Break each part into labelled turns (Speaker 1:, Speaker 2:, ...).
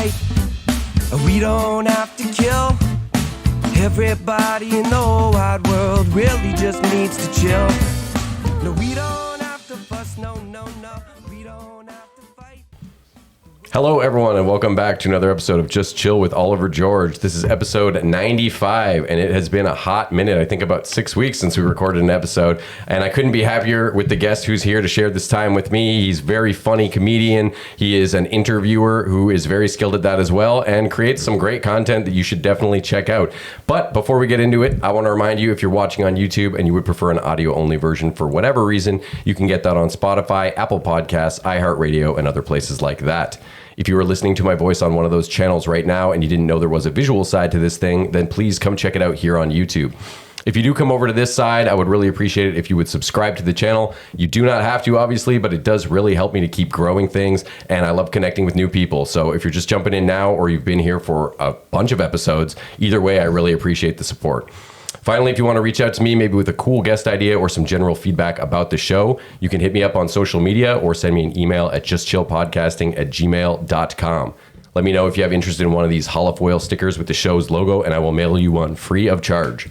Speaker 1: fight. We don't have to kill. Everybody in the whole wide world really just needs to chill. No, we don't have to fuss, no, we don't have to fight.
Speaker 2: Hello, everyone, and welcome back to another episode of Just Chill with Oliver George. This is episode 95, and it has been a hot minute, I think about 6 weeks since we recorded an episode, and I couldn't be happier with the guest who's here to share this time with me. He's a very funny comedian. He is an interviewer who is very skilled at that as well, and creates some great content that you should definitely check out. But before we get into it, I want to remind you, if you're watching on YouTube and you would prefer an audio-only version for whatever reason, you can get that on Spotify, Apple Podcasts, iHeartRadio, and other places like that. If you are listening to my voice on one of those channels right now and you didn't know there was a visual side to this thing, then please come check it out here on YouTube. If you do come over to this side, I would really appreciate it if you would subscribe to the channel. You do not have to, obviously, but it does really help me to keep growing things, and I love connecting with new people. So if you're just jumping in now or you've been here for a bunch of episodes, either way, I really appreciate the support. Finally, if you want to reach out to me, maybe with a cool guest idea or some general feedback about the show, you can hit me up on social media or send me an email at justchillpodcasting@gmail.com. Let me know if you have interest in one of these holofoil stickers with the show's logo, and I will mail you one free of charge.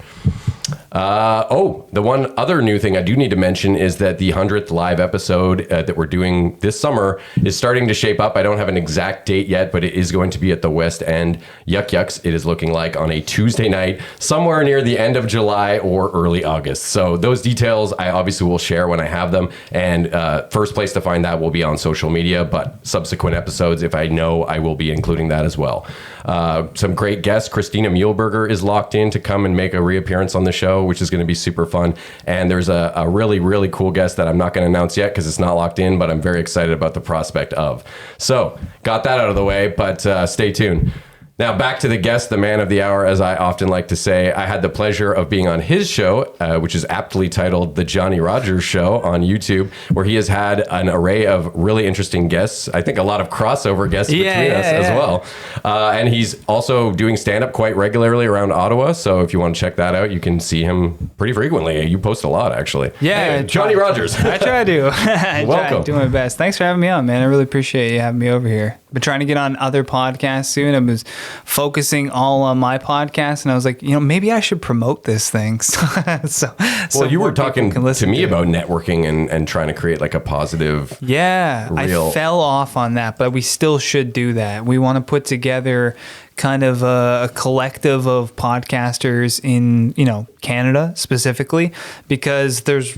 Speaker 2: The one other new thing I do need to mention is that the 100th live episode that we're doing this summer is starting to shape up. I don't have an exact date yet, but it is going to be at the West End Yuck Yucks. It is looking like on a Tuesday night, somewhere near the end of July or early August. So those details I obviously will share when I have them. And first place to find that will be on social media, but subsequent episodes, if I know, I will be including that as well. Some great guests. Christina Muehlberger is locked in to come and make a reappearance on the show, which is going to be super fun. And there's a really, really cool guest that I'm not going to announce yet because it's not locked in, but I'm very excited about the prospect of. So got that out of the way, but stay tuned. Now, back to the guest, the man of the hour, as I often like to say. I had the pleasure of being on his show, which is aptly titled The Johnny Rogers Show on YouTube, where he has had an array of really interesting guests. I think a lot of crossover guests between us as well. And he's also doing stand-up quite regularly around Ottawa. So if you want to check that out, you can see him pretty frequently. You post a lot, actually.
Speaker 3: Yeah.
Speaker 2: Hey, Johnny Rogers.
Speaker 3: I try to.
Speaker 2: Welcome.
Speaker 3: I do my best. Thanks for having me on, man. I really appreciate you having me over here. Been trying to get on other podcasts soon. I was focusing all on my podcast, and I was like, maybe I should promote this thing. so
Speaker 2: you were talking to me about networking and trying to create like a positive.
Speaker 3: Yeah, I fell off on that, but we still should do that. We want to put together kind of a collective of podcasters in, Canada specifically, because there's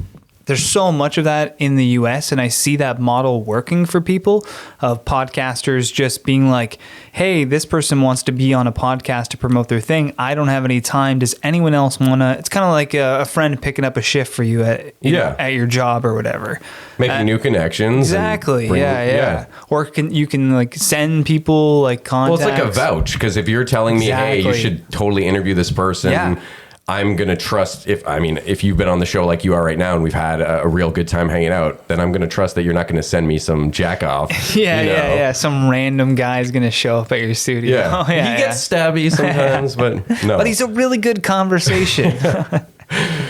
Speaker 3: so much of that in the US, and I see that model working for people, of podcasters just being like, hey, this person wants to be on a podcast to promote their thing. I don't have any time. Does anyone else want to? It's kind of like a friend picking up a shift for you at your job or whatever.
Speaker 2: Making new connections.
Speaker 3: Exactly. Yeah. Or you can like send people like contacts.
Speaker 2: Well, it's like a vouch, because if you're telling me, hey, you should totally interview this person, I'm going to trust, if you've been on the show like you are right now and we've had a real good time hanging out, then I'm going to trust that you're not going to send me some jack off.
Speaker 3: Yeah. Some random guy's going to show up at your studio.
Speaker 2: Yeah. He gets stabby sometimes, but no.
Speaker 3: But he's a really good conversation.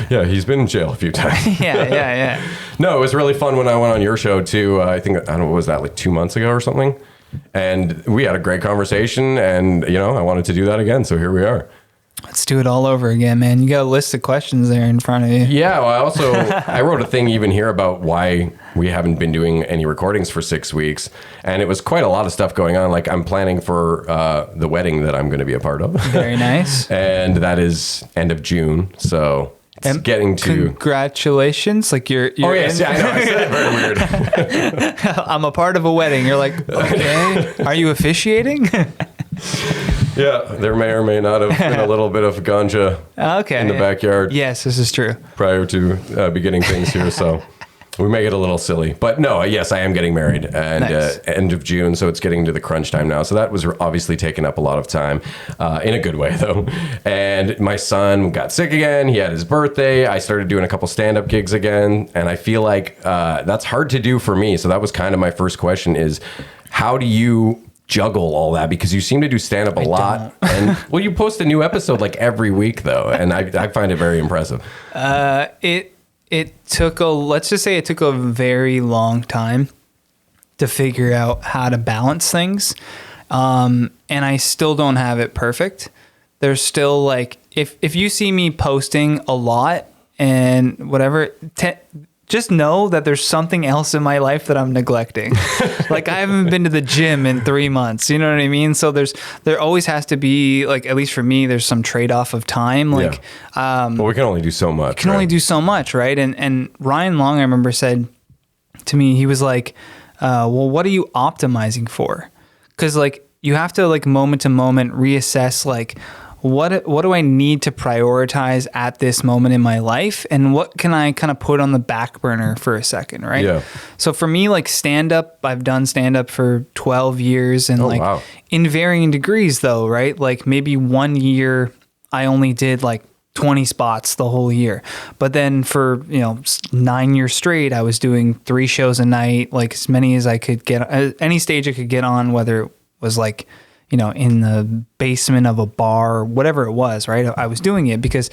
Speaker 2: Yeah, he's been in jail a few times.
Speaker 3: Yeah.
Speaker 2: No, it was really fun when I went on your show too. I don't know, what was that, like 2 months ago or something? And we had a great conversation, and, I wanted to do that again. So here we are.
Speaker 3: Let's do it all over again, man. You got a list of questions there in front of you.
Speaker 2: Yeah, well, I wrote a thing even here about why we haven't been doing any recordings for 6 weeks. And it was quite a lot of stuff going on. Like, I'm planning for the wedding that I'm going to be a part of.
Speaker 3: Very nice.
Speaker 2: And that is end of June. So it's getting to...
Speaker 3: Congratulations. Like you're
Speaker 2: oh, yes. Yeah, I know. I said that very weird.
Speaker 3: I'm a part of a wedding. You're like, okay. Are you officiating?
Speaker 2: Yeah, there may or may not have been a little bit of ganja in the backyard.
Speaker 3: Yes, this is true.
Speaker 2: Prior to beginning things here, so we may get a little silly. But no, yes, I am getting married, and
Speaker 3: nice.
Speaker 2: End of June, so it's getting to the crunch time now. So that was obviously taking up a lot of time, in a good way, though. And my son got sick again. He had his birthday. I started doing a couple stand-up gigs again, and I feel like that's hard to do for me. So that was kind of my first question is, how do you juggle all that, because you seem to do stand-up a lot, and well, you post a new episode like every week though, and I find it very impressive.
Speaker 3: It took let's just say it took a very long time to figure out how to balance things, And I still don't have it perfect. There's still like, if you see me posting a lot and whatever, just know that there's something else in my life that I'm neglecting. Like I haven't been to the gym in 3 months. You know what I mean? So there always has to be, like, at least for me, there's some trade-off of time. Like,
Speaker 2: well, we can only do so much.
Speaker 3: only do so much, right? And Ryan Long, I remember, said to me, he was like, well, what are you optimizing for? Because like you have to, like, moment to moment reassess, like, what do I need to prioritize at this moment in my life, and what can I kind of put on the back burner for a second, right?
Speaker 2: Yeah.
Speaker 3: So for me, like, stand-up, I've done stand-up for 12 years, and
Speaker 2: wow.
Speaker 3: in varying degrees though, right? Like maybe 1 year I only did like 20 spots the whole year, but then for 9 years straight I was doing 3 shows a night, like as many as I could get, any stage I could get on, whether it was like in the basement of a bar or whatever it was, right? I was doing it because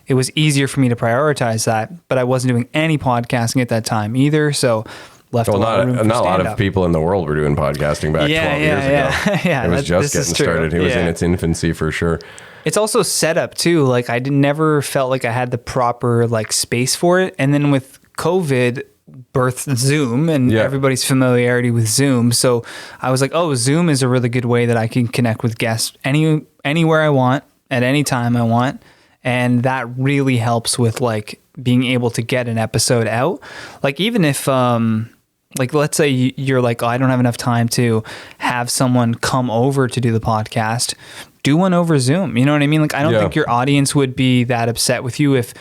Speaker 3: it was easier for me to prioritize that, but I wasn't doing any podcasting at that time either. So left a lot of room for
Speaker 2: not a lot
Speaker 3: stand-up.
Speaker 2: of people in the world were doing podcasting back 12 years ago.
Speaker 3: Yeah,
Speaker 2: it was just getting started. It was in its infancy for sure.
Speaker 3: It's also set up too. Like I never felt like I had the proper like space for it. And then with COVID, birthed Zoom and everybody's familiarity with Zoom. So I was like, oh, Zoom is a really good way that I can connect with guests anywhere I want, at any time I want. And that really helps with like being able to get an episode out. Like even if, like, let's say you're like, oh, I don't have enough time to have someone come over to do the podcast, do one over Zoom. You know what I mean? Like, I don't think your audience would be that upset with you if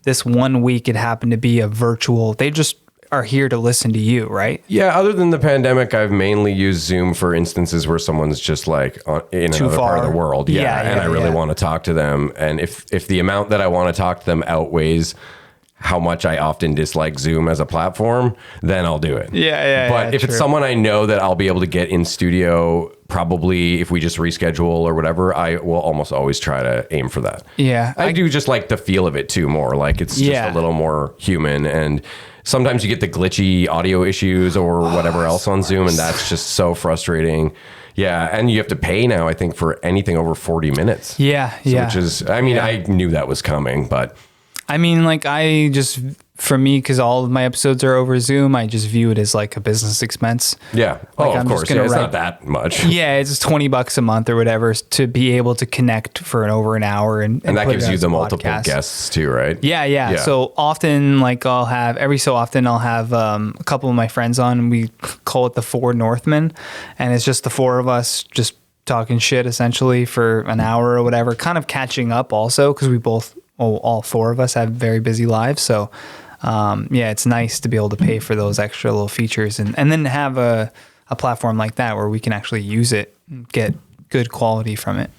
Speaker 3: this 1 week it happened to be a virtual, they just are here to listen to you, right?
Speaker 2: Yeah, other than the pandemic, I've mainly used Zoom for instances where someone's just like in another part of the world. And I really want to talk to them. And if the amount that I want to talk to them outweighs how much I often dislike Zoom as a platform, then I'll do it. But if it's someone I know that I'll be able to get in studio, probably if we just reschedule or whatever, I will almost always try to aim for that.
Speaker 3: Yeah.
Speaker 2: I do just like the feel of it too more. Like it's just a little more human, and sometimes you get the glitchy audio issues or whatever else on Zoom, and that's just so frustrating. Yeah, and you have to pay now, I think, for anything over 40 minutes.
Speaker 3: Which
Speaker 2: is, I mean, I knew that was coming, but...
Speaker 3: I mean, like, I just, for me, because all of my episodes are over Zoom, I just view it as like a business expense.
Speaker 2: Yeah.
Speaker 3: Like,
Speaker 2: of course. It's not that much.
Speaker 3: Yeah, it's just $20 a month or whatever to be able to connect for over an hour. And
Speaker 2: that gives you the multiple guests too, right?
Speaker 3: Yeah. So often, like, every so often I'll have a couple of my friends on, and we call it the Four Northmen. And it's just the four of us just talking shit essentially for an hour or whatever, kind of catching up also because we both... all four of us have very busy lives. So, it's nice to be able to pay for those extra little features and then have a platform like that where we can actually use it and get good quality from it.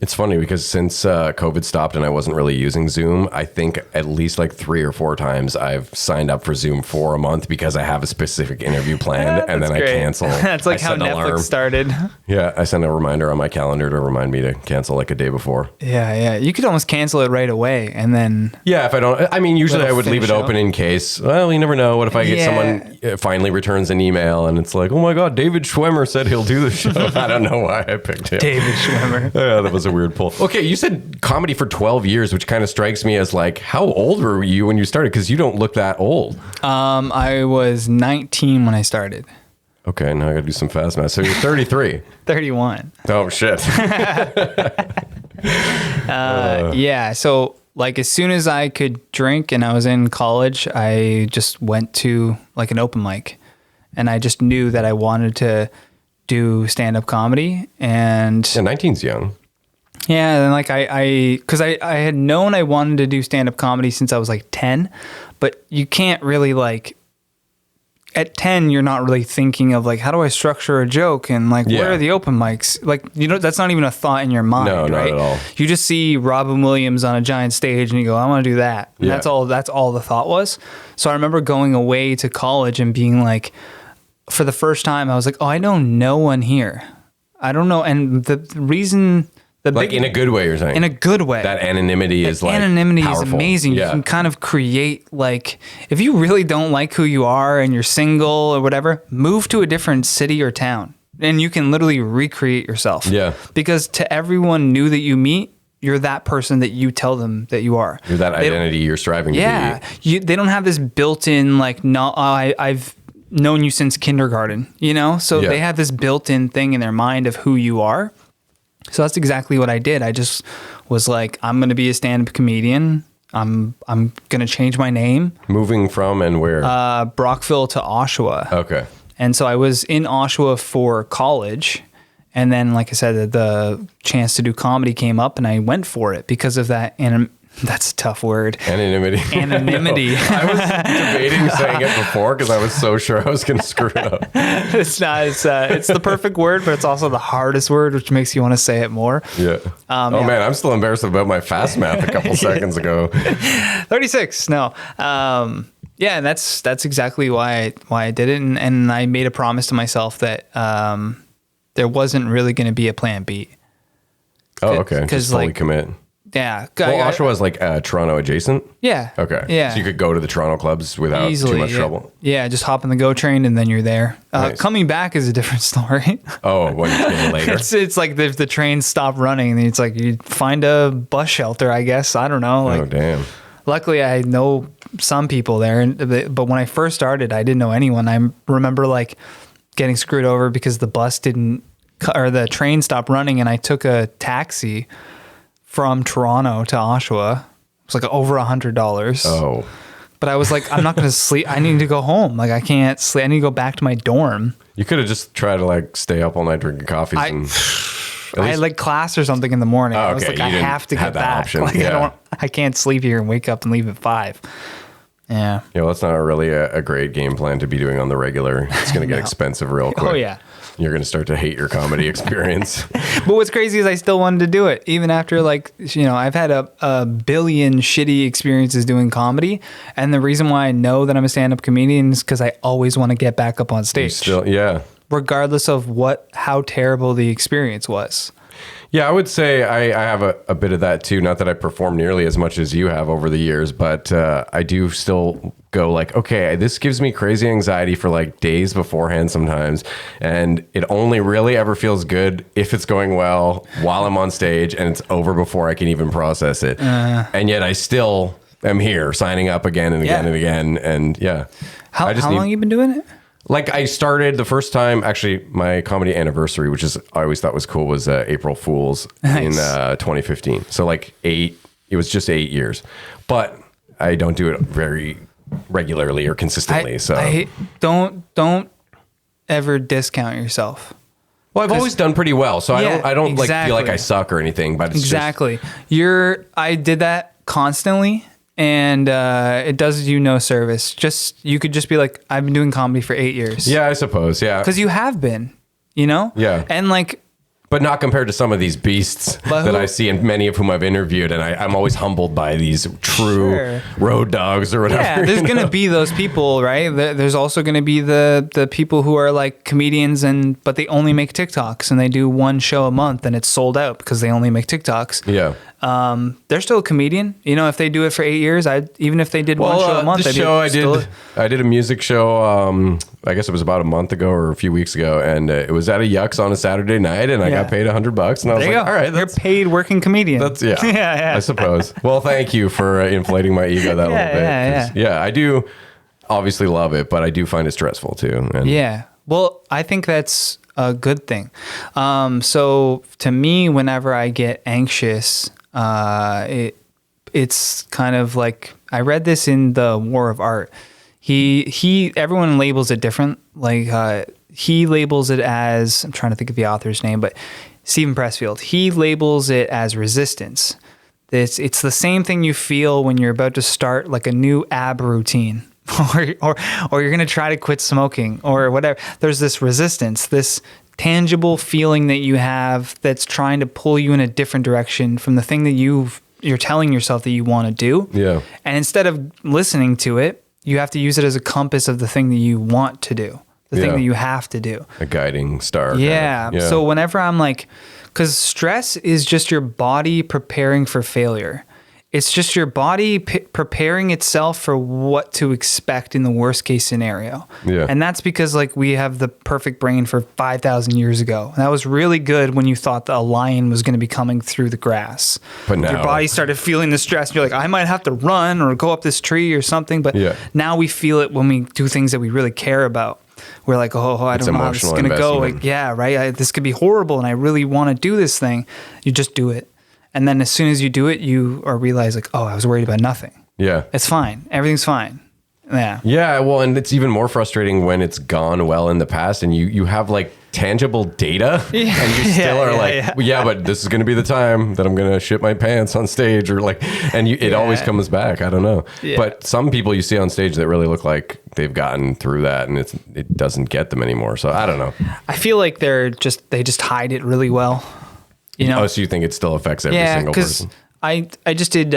Speaker 2: It's funny because since COVID stopped and I wasn't really using Zoom, I think at least like 3 or 4 times I've signed up for Zoom for a month because I have a specific interview planned and then I cancel.
Speaker 3: That's like how Netflix started.
Speaker 2: Yeah, I send a reminder on my calendar to remind me to cancel like a day before.
Speaker 3: Yeah. You could almost cancel it right away and then...
Speaker 2: Yeah, if I don't... I mean, usually I would leave it open in case... Well, you never know. What if I get someone finally returns an email and it's like, oh my God, David Schwimmer said he'll do the show. I don't know why I picked him.
Speaker 3: David Schwimmer.
Speaker 2: Yeah, that was a weird pull. Okay, you said comedy for 12 years, which kind of strikes me as like, how old were you when you started? Because you don't look that old.
Speaker 3: I was 19 when I started.
Speaker 2: Okay, now I got to do some fast math. So you're 33.
Speaker 3: 31.
Speaker 2: Oh, shit.
Speaker 3: Yeah, so like as soon as I could drink and I was in college, I just went to like an open mic. And I just knew that I wanted to do stand-up comedy. And
Speaker 2: 19's young.
Speaker 3: Yeah, and like because I had known I wanted to do stand-up comedy since I was like 10, but you can't really like, at 10, you're not really thinking of like, how do I structure a joke and like, where are the open mics? Like, that's not even a thought in your mind,
Speaker 2: no,
Speaker 3: right?
Speaker 2: Not at all.
Speaker 3: You just see Robin Williams on a giant stage and you go, I want to do that. And that's all the thought was. So I remember going away to college and being like, for the first time, I was like, oh, I know no one here. I don't know. And the reason...
Speaker 2: Like in a good way, you're saying?
Speaker 3: In a good way.
Speaker 2: That anonymity is like
Speaker 3: anonymity
Speaker 2: powerful.
Speaker 3: Is amazing. Yeah. You can kind of create like, if you really don't like who you are and you're single or whatever, move to a different city or town. and you can literally recreate yourself.
Speaker 2: Yeah.
Speaker 3: Because to everyone new that you meet, you're that person that you tell them that you are.
Speaker 2: You're that identity you're striving to be.
Speaker 3: They don't have this built-in like, no, I've known you since kindergarten, you know? So they have this built-in thing in their mind of who you are. So that's exactly what I did. I just was like, I'm going to be a stand-up comedian. I'm going to change my name.
Speaker 2: Moving from and where?
Speaker 3: Brockville to Oshawa.
Speaker 2: Okay.
Speaker 3: And so I was in Oshawa for college. And then, like I said, the chance to do comedy came up and I went for it because of that. And that's a tough word.
Speaker 2: Anonymity.
Speaker 3: Anonymity.
Speaker 2: No, I was debating saying it before because I was so sure I was going to screw it up.
Speaker 3: It's not. It's the perfect word, but it's also the hardest word, which makes you want to say it more.
Speaker 2: Yeah. Man, I'm still embarrassed about my fast math a couple seconds ago.
Speaker 3: 36. No. Yeah, and that's exactly why I did it, and I made a promise to myself that there wasn't really going to be a plan B.
Speaker 2: Oh, okay. Just fully commit.
Speaker 3: Yeah.
Speaker 2: Well, Oshawa is like Toronto adjacent?
Speaker 3: Yeah.
Speaker 2: Okay.
Speaker 3: Yeah.
Speaker 2: So you could go to the Toronto clubs without too much trouble?
Speaker 3: Yeah, just hop on the GO train and then you're there. Nice. Coming back is a different story.
Speaker 2: Oh, when you get later?
Speaker 3: It's like if the trains stop running, and it's like you find a bus shelter, I guess. I don't know. Like,
Speaker 2: oh, damn.
Speaker 3: Luckily, I know some people there, but when I first started, I didn't know anyone. I remember like getting screwed over because the the train stopped running, and I took a taxi from Toronto to Oshawa. It was like over $100.
Speaker 2: Oh.
Speaker 3: But I was like, I'm not going to sleep. I need to go home. Like, I can't sleep. I need to go back to my dorm.
Speaker 2: You could have just tried to like stay up all night drinking coffees
Speaker 3: I had like class or something in the morning. I was like, I have to get back.
Speaker 2: Option.
Speaker 3: Like, I can't sleep here and wake up and leave at 5. Yeah.
Speaker 2: Yeah, well, that's not really a great game plan to be doing on the regular. It's going to get expensive real quick.
Speaker 3: Oh, yeah.
Speaker 2: You're going to start to hate your comedy experience.
Speaker 3: But what's crazy is I still wanted to do it. Even after like, I've had a billion shitty experiences doing comedy. And the reason why I know that I'm a stand-up comedian is because I always want to get back up on stage.
Speaker 2: Yeah.
Speaker 3: Regardless of how terrible the experience was.
Speaker 2: Yeah, I would say I have a bit of that too. Not that I perform nearly as much as you have over the years, but I do still go like, okay, this gives me crazy anxiety for like days beforehand sometimes. And it only really ever feels good if it's going well while I'm on stage and it's over before I can even process it. And yet I still am here signing up again and again and again. And yeah.
Speaker 3: How long you been doing it?
Speaker 2: Like I started the first time, actually my comedy anniversary, which is I always thought was cool, was April Fool's in 2015. So like it was just 8 years, but I don't do it very regularly or consistently.
Speaker 3: Don't ever discount yourself.
Speaker 2: Well, I've always done pretty well, so I don't like feel like I suck or anything. But it's
Speaker 3: I did that constantly. And it does you no service. You could just be like, I've been doing comedy for 8 years.
Speaker 2: Yeah, I suppose. Yeah,
Speaker 3: because you have been, Yeah, and like,
Speaker 2: but not compared to some of these beasts that I see, and many of whom I've interviewed, and I'm always humbled by these true road dogs or whatever.
Speaker 3: Yeah, there's gonna be those people, right? There's also gonna be the people who are like comedians, but they only make TikToks and they do one show a month and it's sold out because they only make TikToks.
Speaker 2: Yeah.
Speaker 3: They're still a comedian. If they do it for 8 years, even if they did one show a month,
Speaker 2: I did a music show. I guess it was about a month ago or a few weeks ago, and it was at a Yucks on a Saturday night, and I got paid $100, and I was like, all right,
Speaker 3: you're paid working comedian.
Speaker 2: That's I suppose. Well, thank you for inflating my ego that little bit. Yeah, I do obviously love it, but I do find it stressful too.
Speaker 3: And well, I think that's a good thing. So to me, whenever I get anxious, it's kind of like, I read this in The War of Art. Everyone labels it different. Like he labels it as, I'm trying to think of the author's name, but Stephen Pressfield. He labels it as resistance. It's the same thing you feel when you're about to start like a new ab routine, or you're gonna try to quit smoking or whatever. There's this resistance, this tangible feeling that you have that's trying to pull you in a different direction from the thing that you're telling yourself that you want to do. Yeah. And instead of listening to it, you have to use it as a compass of the thing that you want to do, the thing that you have to do.
Speaker 2: A guiding star.
Speaker 3: Yeah. So whenever I'm like, because stress is just your body preparing for failure. It's just your body preparing itself for what to expect in the worst case scenario.
Speaker 2: Yeah.
Speaker 3: And that's because like we have the perfect brain for 5,000 years ago. And that was really good when you thought that a lion was going to be coming through the grass.
Speaker 2: But now
Speaker 3: your body started feeling the stress. And you're like, I might have to run or go up this tree or something. But now we feel it when we do things that we really care about. We're like, oh, I don't know how this is going to go. Like, yeah, right. This could be horrible. And I really want to do this thing. You just do it. And then as soon as you do it, you realize like, oh, I was worried about nothing. Yeah. It's fine. Everything's fine. Yeah.
Speaker 2: Yeah. Well, and it's even more frustrating when it's gone well in the past and you have like tangible data and you still are but this is going to be the time that I'm going to shit my pants on stage or like, and it always comes back. I don't know. Yeah. But some people you see on stage that really look like they've gotten through that and it doesn't get them anymore. So I don't know.
Speaker 3: I feel like they just hide it really well. You know?
Speaker 2: Oh, so you think it still affects every single person?
Speaker 3: I just did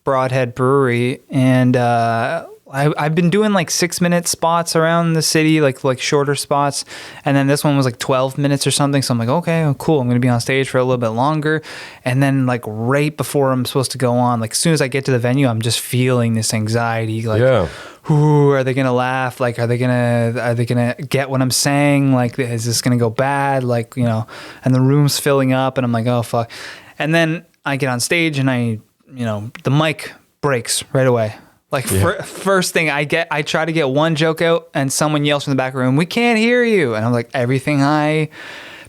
Speaker 3: Broadhead Brewery, and I've been doing like 6-minute spots around the city, like shorter spots, and then this one was like 12 minutes or something. So I'm like, okay, cool. I'm going to be on stage for a little bit longer, and then like right before I'm supposed to go on, like as soon as I get to the venue, I'm just feeling this anxiety, like. Ooh, are they gonna laugh? Like, are they gonna get what I'm saying? Like, is this gonna go bad? Like, you know, and the room's filling up, and I'm like, oh fuck. And then I get on stage, and the mic breaks right away. Like first thing I try to get one joke out, and someone yells from the back room, "We can't hear you!" And I'm like, everything I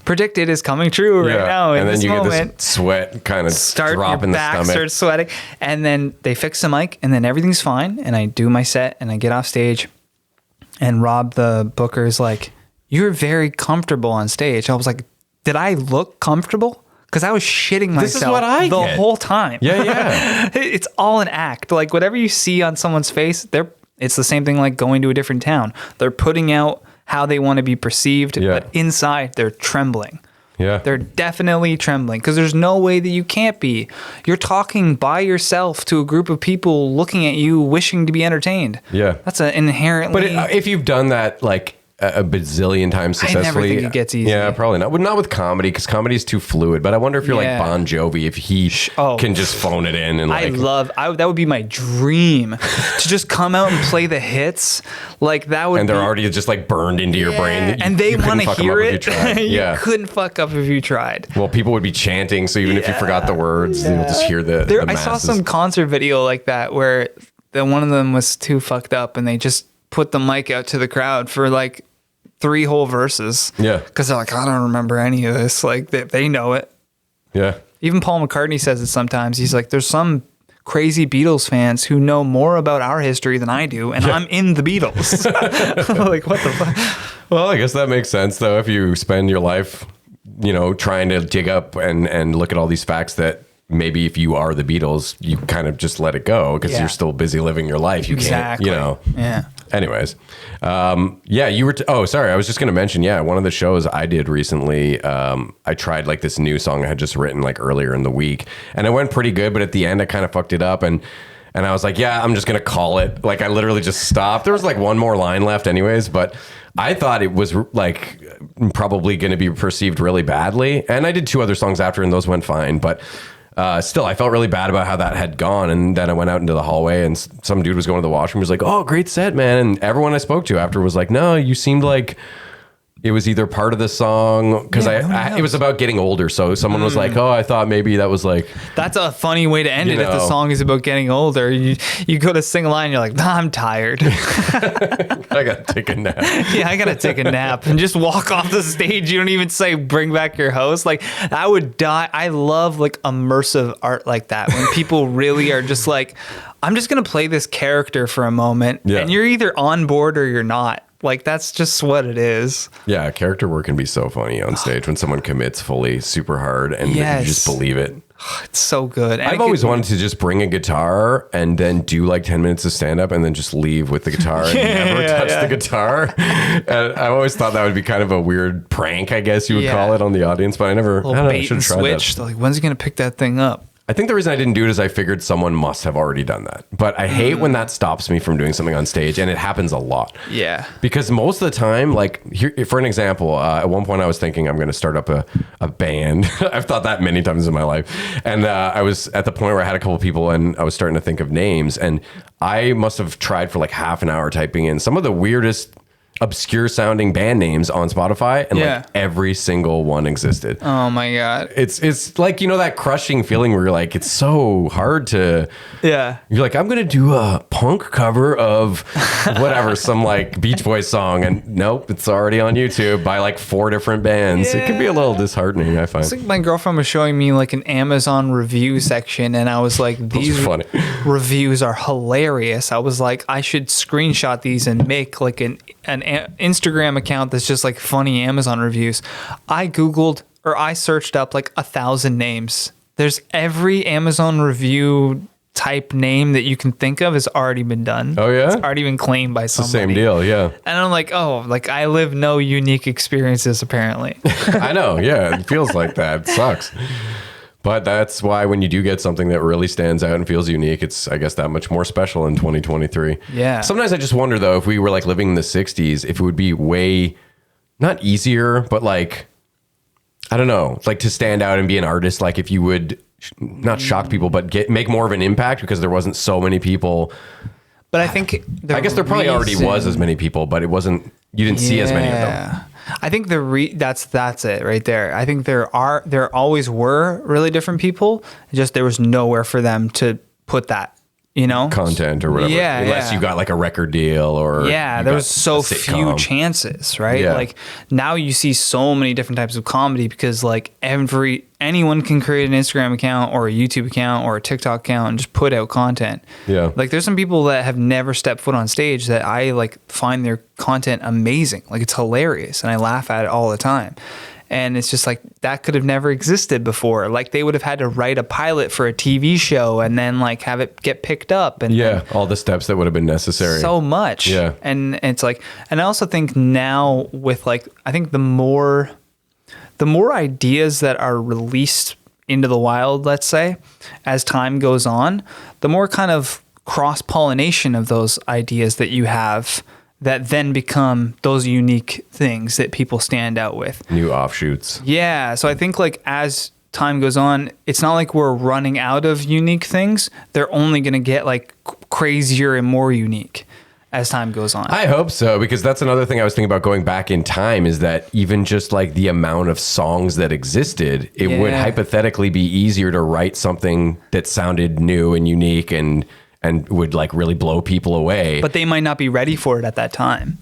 Speaker 3: predicted is coming true right now.
Speaker 2: And
Speaker 3: then
Speaker 2: you get this sweat kind of drop in the stomach.
Speaker 3: Starts sweating. And then they fix the mic and then everything's fine. And I do my set and I get off stage and Rob, the booker, is like, "You're very comfortable on stage." I was like, did I look comfortable? Because I was shitting myself
Speaker 2: this is what I
Speaker 3: the
Speaker 2: get.
Speaker 3: whole time.
Speaker 2: Yeah.
Speaker 3: It's all an act. Like whatever you see on someone's face, it's the same thing like going to a different town. They're putting out how they want to be perceived, but inside they're trembling. Yeah. They're definitely trembling because there's no way that you can't be. You're talking by yourself to a group of people looking at you, wishing to be entertained. Yeah. That's an inherently...
Speaker 2: But if you've done that, like, a bazillion times successfully.
Speaker 3: I never think it gets easy.
Speaker 2: Yeah, probably not. Well, not with comedy, because comedy is too fluid. But I wonder if you're like Bon Jovi, if he can just phone it in. And like,
Speaker 3: that would be my dream to just come out and play the hits. Like that would.
Speaker 2: And they're already just like burned into your brain.
Speaker 3: And they want to hear it. You couldn't fuck up if you tried.
Speaker 2: Well, people would be chanting, so even if you forgot the words, you'll just hear the masses.
Speaker 3: I saw some concert video like that where one of them was too fucked up, and they just put the mic out to the crowd for like 3 whole verses. Yeah. Because they're like, I don't remember any of this. Like, they know it. Yeah. Even Paul McCartney says it sometimes. He's like, there's some crazy Beatles fans who know more about our history than I do, and I'm in the Beatles. Like, what the fuck?
Speaker 2: Well, I guess that makes sense, though, if you spend your life, trying to dig up and look at all these facts that maybe if you are the Beatles, you kind of just let it go because you're still busy living your life. You can't, Yeah. Anyways, you were. Sorry, I was just going to mention. Yeah, one of the shows I did recently, I tried like this new song I had just written like earlier in the week, and it went pretty good. But at the end, I kind of fucked it up, and I was like, yeah, I'm just going to call it. Like I literally just stopped. There was like one more line left, anyways, but I thought it was like probably going to be perceived really badly, and I did 2 other songs after, and those went fine, but. Still, I felt really bad about how that had gone. And then I went out into the hallway and some dude was going to the washroom. He was like, "Oh, great set, man." And everyone I spoke to after was like, "No, you seemed like it was either part of the song." Because it was about getting older. So someone was like, "Oh, I thought maybe that was like..."
Speaker 3: That's a funny way to end it if the song is about getting older. You go to sing a line, you're like, "Nah, I'm tired."
Speaker 2: I got to take a nap.
Speaker 3: Yeah, I got to take a nap and just walk off the stage. You don't even say, "Bring back your host." Like, I would die. I love like immersive art like that. When people really are just like, I'm just going to play this character for a moment. Yeah. And you're either on board or you're not. Like, that's just what it is.
Speaker 2: Yeah, character work can be so funny on stage when someone commits fully super hard and you just believe it.
Speaker 3: It's so good. And
Speaker 2: I've always wanted to just bring a guitar and then do like 10 minutes of stand-up and then just leave with the guitar and never touch the guitar. And I always thought that would be kind of a weird prank, I guess you would call it, on the audience, but I should have tried
Speaker 3: that. Like, when's he going to pick that thing up?
Speaker 2: I think the reason I didn't do it is I figured someone must have already done that. But I hate when that stops me from doing something on stage, and it happens a lot.
Speaker 3: Yeah.
Speaker 2: Because most of the time, like, here, for an example, at one point I was thinking I'm going to start up a band. I've thought that many times in my life. And I was at the point where I had a couple people and I was starting to think of names. And I must have tried for like half an hour typing in some of the weirdest, obscure sounding band names on Spotify, and like every single one existed.
Speaker 3: Oh my God.
Speaker 2: It's like, you know, that crushing feeling where you're like, it's so hard to, you're like, I'm gonna do a punk cover of whatever, some like Beach Boys song, and nope, it's already on YouTube by like 4 different bands. It can be a little disheartening, I find.
Speaker 3: It's like my girlfriend was showing me like an Amazon review section, and I was like, these
Speaker 2: funny
Speaker 3: reviews are hilarious. I was like, I should screenshot these and make like an Instagram account that's just like funny Amazon reviews. I searched up like 1,000 names. There's every Amazon review type name that you can think of has already been done.
Speaker 2: Oh yeah?
Speaker 3: It's already been claimed by somebody.
Speaker 2: It's the same deal, yeah.
Speaker 3: And I'm like, oh, like I live no unique experiences apparently.
Speaker 2: I know, yeah. It feels like that. It sucks. But that's why when you do get something that really stands out and feels unique, it's, I guess, that much more special in 2023.
Speaker 3: Yeah.
Speaker 2: Sometimes I just wonder, though, if we were like living in the 60s, if it would be way, not easier, but like, I don't know, like to stand out and be an artist, like if you would not shock people, but make more of an impact because there wasn't so many people.
Speaker 3: But I think
Speaker 2: I guess there probably already was as many people, but it wasn't, you didn't see as many of them.
Speaker 3: I think that's it right there. I think there always were really different people. Just there was nowhere for them to put that, you know,
Speaker 2: content or whatever.
Speaker 3: Yeah,
Speaker 2: unless you got like a record deal or
Speaker 3: there was so few chances, right?
Speaker 2: Yeah.
Speaker 3: Like now you see so many different types of comedy because like anyone can create an Instagram account or a YouTube account or a TikTok account and just put out content.
Speaker 2: Yeah.
Speaker 3: Like there's some people that have never stepped foot on stage that I like find their content amazing. Like it's hilarious and I laugh at it all the time. And it's just like that could have never existed before. Like they would have had to write a pilot for a TV show and then like have it get picked up. And
Speaker 2: all the steps that would have been necessary.
Speaker 3: So much.
Speaker 2: Yeah.
Speaker 3: And it's like, and I also think now with like, I think the more ideas that are released into the wild, let's say, as time goes on, the more kind of cross-pollination of those ideas that you have that then become those unique things that people stand out with.
Speaker 2: New offshoots.
Speaker 3: Yeah. So I think like as time goes on, it's not like we're running out of unique things. They're only going to get like crazier and more unique as time goes on.
Speaker 2: I hope so, because that's another thing I was thinking about going back in time is that even just like the amount of songs that existed, it would hypothetically be easier to write something that sounded new and unique and would like really blow people away.
Speaker 3: But they might not be ready for it at that time.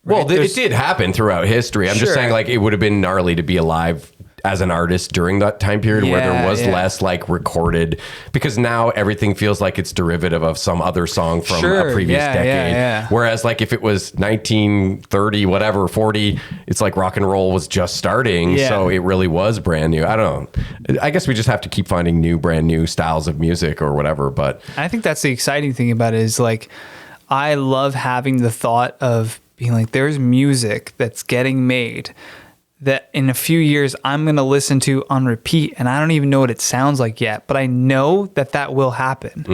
Speaker 2: Right? Well, it did happen throughout history. I'm just saying like it would have been gnarly to be alive as an artist during that time period where there was less like recorded, because now everything feels like it's derivative of some other song from a previous decade. Whereas like if it was 1930, whatever, 40, it's like rock and roll was just starting. So it really was brand new. I don't know. I guess we just have to keep finding brand new styles of music or whatever. But
Speaker 3: I think that's the exciting thing about it is like, I love having the thought of being like, there's music that's getting made that in a few years I'm going to listen to on repeat and I don't even know what it sounds like yet, but I know that will happen.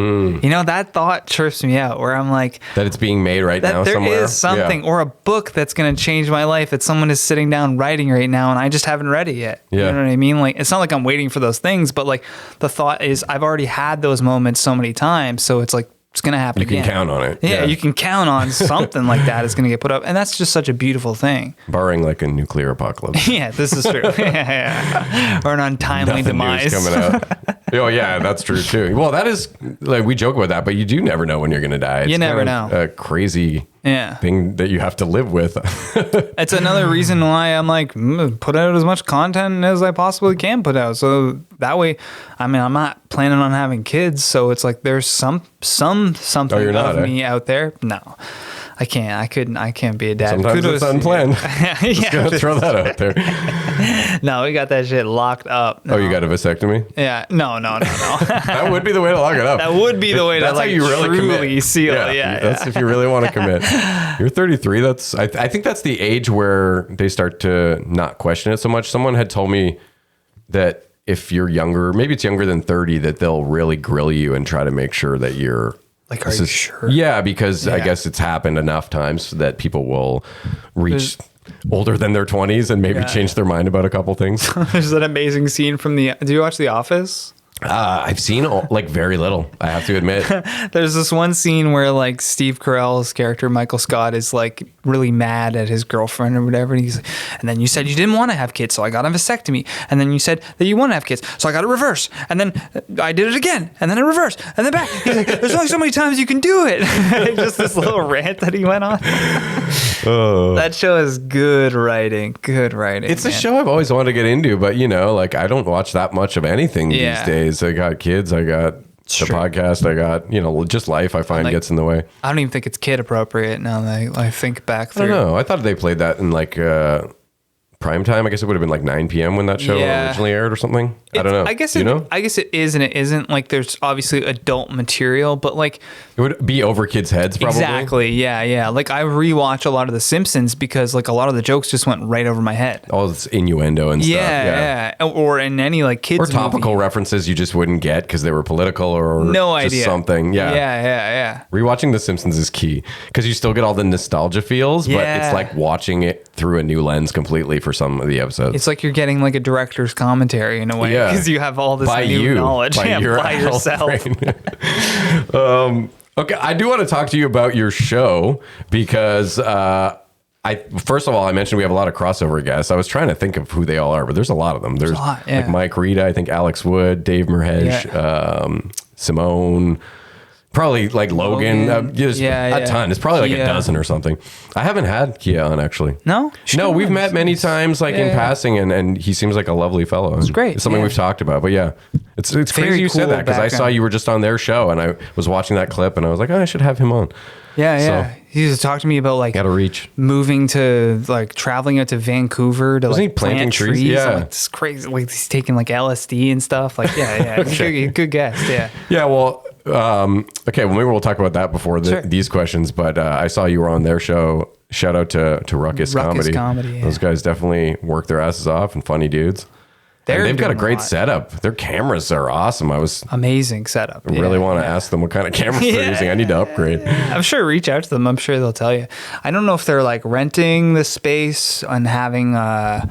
Speaker 3: You know, that thought trips me out where I'm like,
Speaker 2: that it's being made right now somewhere.
Speaker 3: There is something or a book that's going to change my life that someone is sitting down writing right now and I just haven't read it yet. You know what I mean? Like, it's not like I'm waiting for those things, but like the thought is I've already had those moments so many times. So it's like, it's going to happen again.
Speaker 2: You can count on it.
Speaker 3: Yeah, you can count on something like that is going to get put up. And that's just such a beautiful thing.
Speaker 2: Barring like a nuclear apocalypse.
Speaker 3: Yeah, this is true. Or an untimely demise.
Speaker 2: Coming out. Oh, yeah, that's true too. Well, that is, like, we joke about that, but you do never know when you're going to die. It's
Speaker 3: you never know.
Speaker 2: A crazy thing that you have to live with.
Speaker 3: It's another reason why I'm like, put out as much content as I possibly can put out. So that way, I mean, I'm not planning on having kids. So it's like there's something of me out there. No. I can't. I can't be a dad.
Speaker 2: Sometimes it's unplanned. Just gonna throw that out there.
Speaker 3: No, we got that shit locked up. No.
Speaker 2: Oh, you got a vasectomy?
Speaker 3: Yeah. No.
Speaker 2: That would be the way to lock it up.
Speaker 3: That would be the way to like
Speaker 2: really
Speaker 3: truly seal it.
Speaker 2: Yeah. That's if you really want to commit. You're 33. I think that's the age where they start to not question it so much. Someone had told me that if you're younger, maybe it's younger than 30, that they'll really grill you and try to make sure that you're
Speaker 3: Like, are you sure?
Speaker 2: Yeah, because I guess it's happened enough times that people will reach older than their 20s and maybe change their mind about a couple things.
Speaker 3: There's an amazing scene from do you watch The Office?
Speaker 2: I've seen like very little, I have to admit.
Speaker 3: There's this one scene where like Steve Carell's character Michael Scott is like really mad at his girlfriend or whatever, and he's, and then you said you didn't want to have kids, so I got a vasectomy, and then you said that you want to have kids, so I got a reverse, and then I did it again, and then a reverse, and then back. He's like, there's only so many times you can do it. Just this little rant that he went on. That show is good writing. Good writing.
Speaker 2: It's a show I've always wanted to get into, but you know, like I don't watch that much of anything these days. I got kids, I got the podcast, I got, you know, just life I find gets in the way.
Speaker 3: I don't even think it's kid appropriate now that I think back through.
Speaker 2: I don't know. I thought they played that in like prime time. I guess it would have been like 9 p.m. when that show originally aired or something. I don't know.
Speaker 3: I guess
Speaker 2: you know?
Speaker 3: I guess it is and it isn't. Like there's obviously adult material, but like
Speaker 2: it would be over kids' heads probably.
Speaker 3: Exactly. Yeah. Like I rewatch a lot of The Simpsons because like a lot of the jokes just went right over my head.
Speaker 2: All this innuendo and stuff.
Speaker 3: Yeah. Or in any like kids
Speaker 2: or topical references you just wouldn't get because they were political or
Speaker 3: no
Speaker 2: just
Speaker 3: idea.
Speaker 2: Something.
Speaker 3: Yeah.
Speaker 2: Rewatching The Simpsons is key because you still get all the nostalgia feels, but it's like watching it through a new lens completely for some of the episodes.
Speaker 3: It's like you're getting like a director's commentary in a way because you have all this new knowledge by yourself.
Speaker 2: Okay, I do want to talk to you about your show because first of all, I mentioned we have a lot of crossover guests. I was trying to think of who they all are, but there's a lot of them. There's like Mike Rita, I think Alex Wood, Dave Merhej, Simone, probably like Logan. Just a ton. It's probably like a dozen or something. I haven't had Kia on actually.
Speaker 3: No,
Speaker 2: we've met many times like in passing, and he seems like a lovely fellow. It's
Speaker 3: great.
Speaker 2: It's something we've talked about, but it's crazy you said that because I saw you were just on their show and I was watching that clip and I was like, I should have him on.
Speaker 3: Yeah. He used to talk to me about like
Speaker 2: gotta reach
Speaker 3: moving to like traveling out to Vancouver to like plant trees.
Speaker 2: Yeah,
Speaker 3: like, it's crazy. Like he's taking like LSD and stuff. Like good guest. Yeah.
Speaker 2: Yeah. Well. Okay. Well, maybe we'll talk about that before these questions. But I saw you were on their show. Shout out to Ruckus Comedy.
Speaker 3: Yeah.
Speaker 2: Those guys definitely work their asses off and funny dudes. They've got a great setup. Their cameras are awesome.
Speaker 3: Amazing setup.
Speaker 2: I really want to ask them what kind of cameras they're using. I need to upgrade.
Speaker 3: I'm sure reach out to them. I'm sure they'll tell you. I don't know if they're like renting the space and having a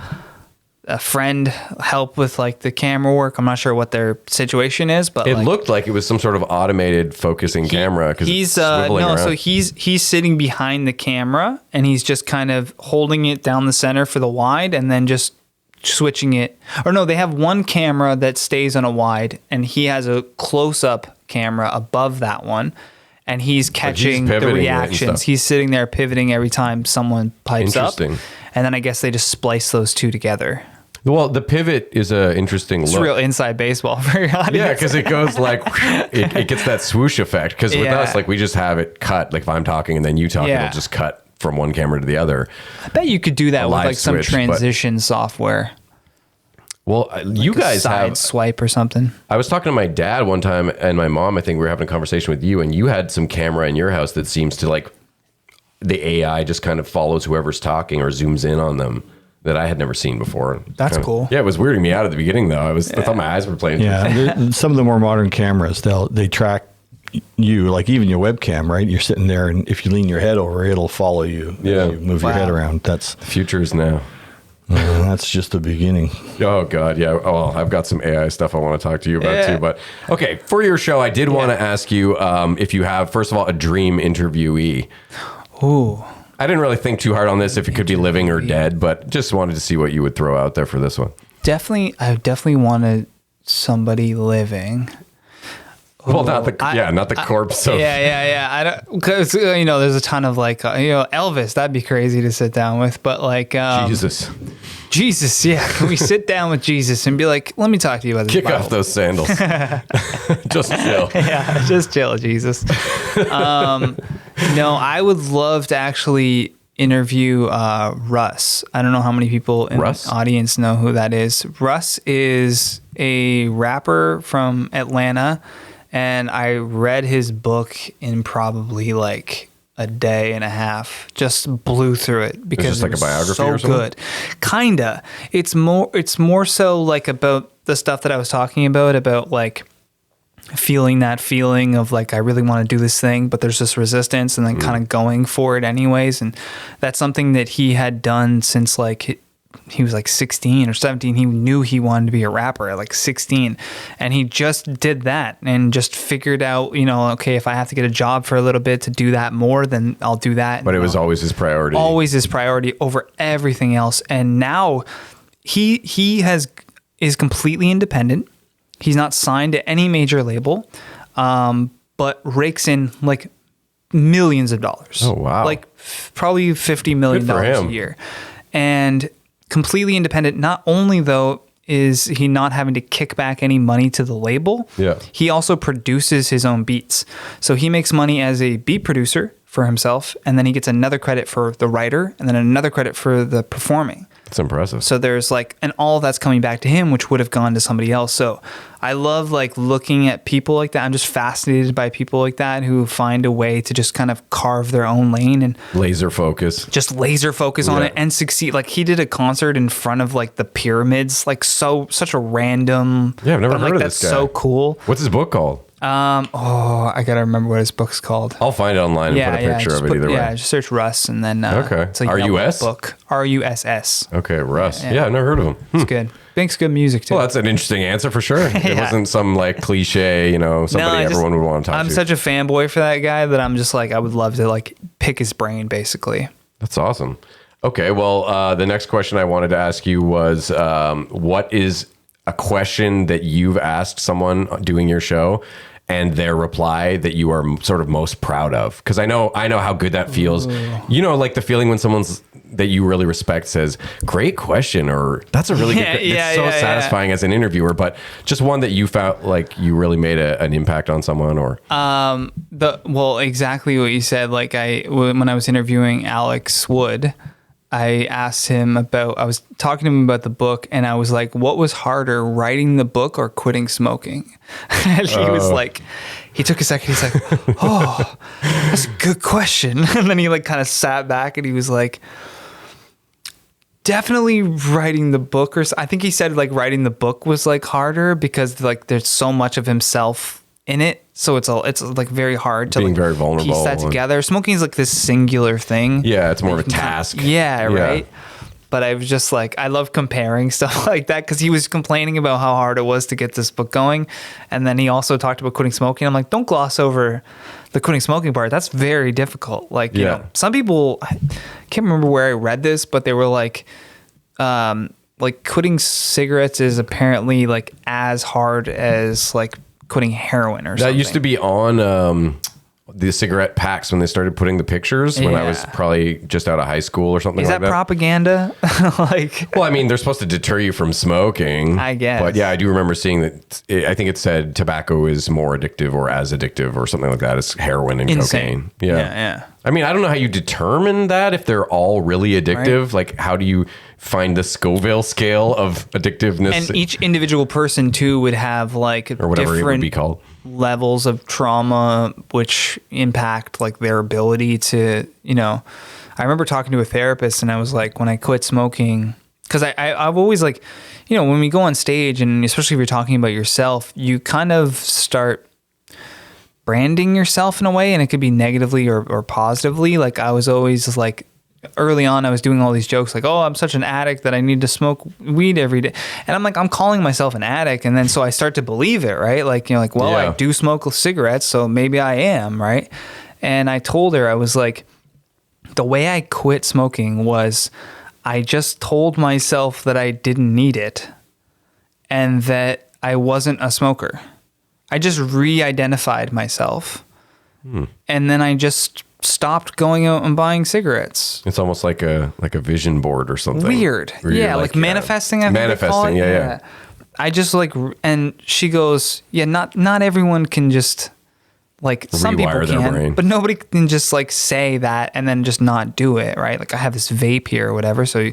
Speaker 3: friend help with like the camera work. I'm not sure what their situation is, but
Speaker 2: it looked like it was some sort of automated focusing camera.
Speaker 3: He's so he's sitting behind the camera and he's just kind of holding it down the center for the wide and then just switching it. Or no, they have one camera that stays on a wide and he has a close-up camera above that one and he's catching the reactions. He's sitting there pivoting every time someone pipes up. And then I guess they just splice those two together.
Speaker 2: Well, the pivot is an interesting look.
Speaker 3: It's real inside baseball for your audience.
Speaker 2: Yeah, because it goes like, it gets that swoosh effect. Because with us, like we just have it cut. Like if I'm talking and then you talk, it'll just cut from one camera to the other.
Speaker 3: I bet you could do that with like some transition software.
Speaker 2: Well, like you guys have
Speaker 3: swipe or something.
Speaker 2: I was talking to my dad one time and my mom, I think we were having a conversation with you and you had some camera in your house that seems to like the AI just kind of follows whoever's talking or zooms in on them that I had never seen before.
Speaker 3: That's cool.
Speaker 2: Yeah, it was weirding me out at the beginning though. I thought my eyes were playing.
Speaker 4: Yeah, some of the more modern cameras, they track you, like even your webcam, right? You're sitting there and if you lean your head over, it'll follow you as you move your head around. That's
Speaker 2: the future is now.
Speaker 4: That's just the beginning.
Speaker 2: Oh God, yeah. Oh, I've got some AI stuff I want to talk to you about too. But okay, for your show, I did want to ask you if you have, first of all, a dream interviewee.
Speaker 3: Ooh,
Speaker 2: I didn't really think too hard on this if it could be living or dead, but just wanted to see what you would throw out there for this one.
Speaker 3: I definitely wanted somebody living.
Speaker 2: Well, not the corpse of.
Speaker 3: Yeah. I don't, because there's a ton of like Elvis. That'd be crazy to sit down with, but like Jesus, yeah. Can we sit down with Jesus and be like, let me talk to you about this?
Speaker 2: Kick
Speaker 3: Bible.
Speaker 2: off those sandals. Just chill.
Speaker 3: Yeah, just chill, Jesus. No, I would love to actually interview Russ. I don't know how many people in the audience know who that is. Russ is a rapper from Atlanta. And I read his book in probably like a day and a half. Just blew through it because
Speaker 2: it's just like a biography or something?
Speaker 3: So good. Kinda. It's more so like about the stuff that I was talking about like feeling that feeling of like, I really want to do this thing, but there's this resistance, and then kind of going for it anyways. And that's something that he had done since like he was like 16 or 17. He knew he wanted to be a rapper at like 16, and he just did that and just figured out, you know, okay, if I have to get a job for a little bit to do that more, then I'll do that.
Speaker 2: But it was always his priority.
Speaker 3: Always his priority over everything else. And now he is completely independent. He's not signed to any major label, but rakes in like millions of dollars.
Speaker 2: Oh, wow.
Speaker 3: Like probably $50 million a year. And completely independent. Not only though is he not having to kick back any money to the label, he also produces his own beats. So he makes money as a beat producer for himself, and then he gets another credit for the writer, and then another credit for the performing.
Speaker 2: That's impressive.
Speaker 3: So there's like, and all of that's coming back to him, which would have gone to somebody else. So I love like looking at people like that. I'm just fascinated by people like that who find a way to just kind of carve their own lane and
Speaker 2: laser focus
Speaker 3: on it and succeed. Like he did a concert in front of like the pyramids, like such a random.
Speaker 2: Yeah, I've never heard of
Speaker 3: this guy.
Speaker 2: That's so
Speaker 3: cool.
Speaker 2: What's his book called?
Speaker 3: I gotta remember what his book's called.
Speaker 2: I'll find it online and put a picture of it either way.
Speaker 3: Yeah, just search Russ and then
Speaker 2: it's
Speaker 3: a
Speaker 2: R-U-S?
Speaker 3: book. R-U-S-S.
Speaker 2: Okay, Russ. Yeah, I've never heard of him.
Speaker 3: It's good. Makes good music too.
Speaker 2: Well, that's an interesting answer for sure. It wasn't some like cliche, you know, somebody everyone would want to talk to.
Speaker 3: I'm such a fanboy for that guy that I'm just like, I would love to like pick his brain basically.
Speaker 2: That's awesome. Okay, well, the next question I wanted to ask you was, what is a question that you've asked someone doing your show and their reply that you are sort of most proud of? Because I know how good that feels. Ooh. You know, like the feeling when someone's that you really respect says, "Great question," or "That's a really good." It's so satisfying as an interviewer. But just one that you felt like you really made an impact on someone, or
Speaker 3: exactly what you said. Like when I was interviewing Alex Wood, I asked him I was talking to him about the book, and I was like, what was harder, writing the book or quitting smoking? And he was like, he took a second. He's like, oh, that's a good question. And then he like kind of sat back and he was like, definitely writing the book. Or I think he said like writing the book was like harder because like there's so much of himself in it. So it's like very hard to
Speaker 2: being very vulnerable,
Speaker 3: piece that together. Smoking is like this singular thing.
Speaker 2: Yeah, it's more of a task.
Speaker 3: Yeah, right. But I was just like, I love comparing stuff like that because he was complaining about how hard it was to get this book going. And then he also talked about quitting smoking. I'm like, don't gloss over the quitting smoking part. That's very difficult. Like, you know, some people, I can't remember where I read this, but they were like quitting cigarettes is apparently like as hard as like quitting heroin or something.
Speaker 2: That used to be on the cigarette packs when they started putting the pictures when I was probably just out of high school or something like that.
Speaker 3: Is that propaganda?
Speaker 2: Well, I mean, they're supposed to deter you from smoking,
Speaker 3: I guess.
Speaker 2: But yeah, I do remember seeing that. I think it said tobacco is more addictive or as addictive or something like that as heroin and cocaine.
Speaker 3: Yeah.
Speaker 2: I mean, I don't know how you determine that if they're all really addictive. Right. Like, how do you find the Scoville scale of addictiveness?
Speaker 3: And each individual person too would have like
Speaker 2: or whatever it would be called
Speaker 3: levels of trauma which impact like their ability to, you know. I remember talking to a therapist and I was like, when I quit smoking, because I've always like, you know, when we go on stage and especially if you're talking about yourself, you kind of start branding yourself in a way, and it could be negatively or positively. Like I was always like, early on, I was doing all these jokes like, oh, I'm such an addict that I need to smoke weed every day. And I'm like, I'm calling myself an addict. And then so I start to believe it, right? Like, you know, like, well, I do smoke cigarettes, so maybe I am, right? And I told her, I was like, the way I quit smoking was I just told myself that I didn't need it and that I wasn't a smoker. I just re-identified myself. And then I just stopped going out and buying cigarettes.
Speaker 2: It's almost like a vision board or something.
Speaker 3: Weird. Yeah, like manifesting. I think they call it.
Speaker 2: Yeah.
Speaker 3: I just like, and she goes, yeah, not everyone can just like, some people can, but nobody can just like say that and then just not do it, right? Like I have this vape here or whatever, so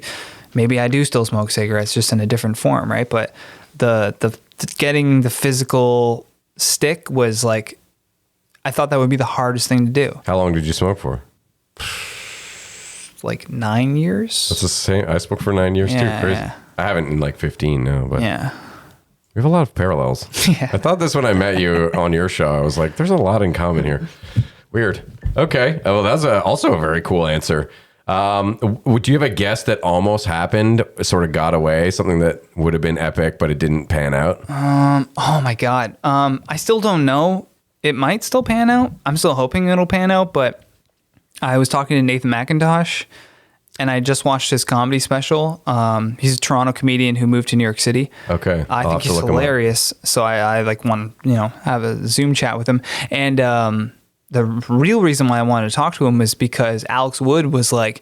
Speaker 3: maybe I do still smoke cigarettes just in a different form, right? But the getting the physical stick was like, I thought that would be the hardest thing to do.
Speaker 2: How long did you smoke for?
Speaker 3: Like 9 years.
Speaker 2: That's the same. I smoked for 9 years too. Crazy. I haven't in like 15 now, but We have a lot of parallels.
Speaker 3: Yeah.
Speaker 2: I thought this when I met you on your show. I was like, there's a lot in common here. Weird. Okay. Oh, that's also a very cool answer. Do you have a guess that almost happened, sort of got away, something that would have been epic, but it didn't pan out?
Speaker 3: Oh my God. I still don't know. It might still pan out. I'm still hoping it'll pan out, but I was talking to Nathan McIntosh, and I just watched his comedy special. He's a Toronto comedian who moved to New York City.
Speaker 2: Okay.
Speaker 3: I think he's hilarious. So I like want to, have a Zoom chat with him. And the real reason why I wanted to talk to him was because Alex Wood was like,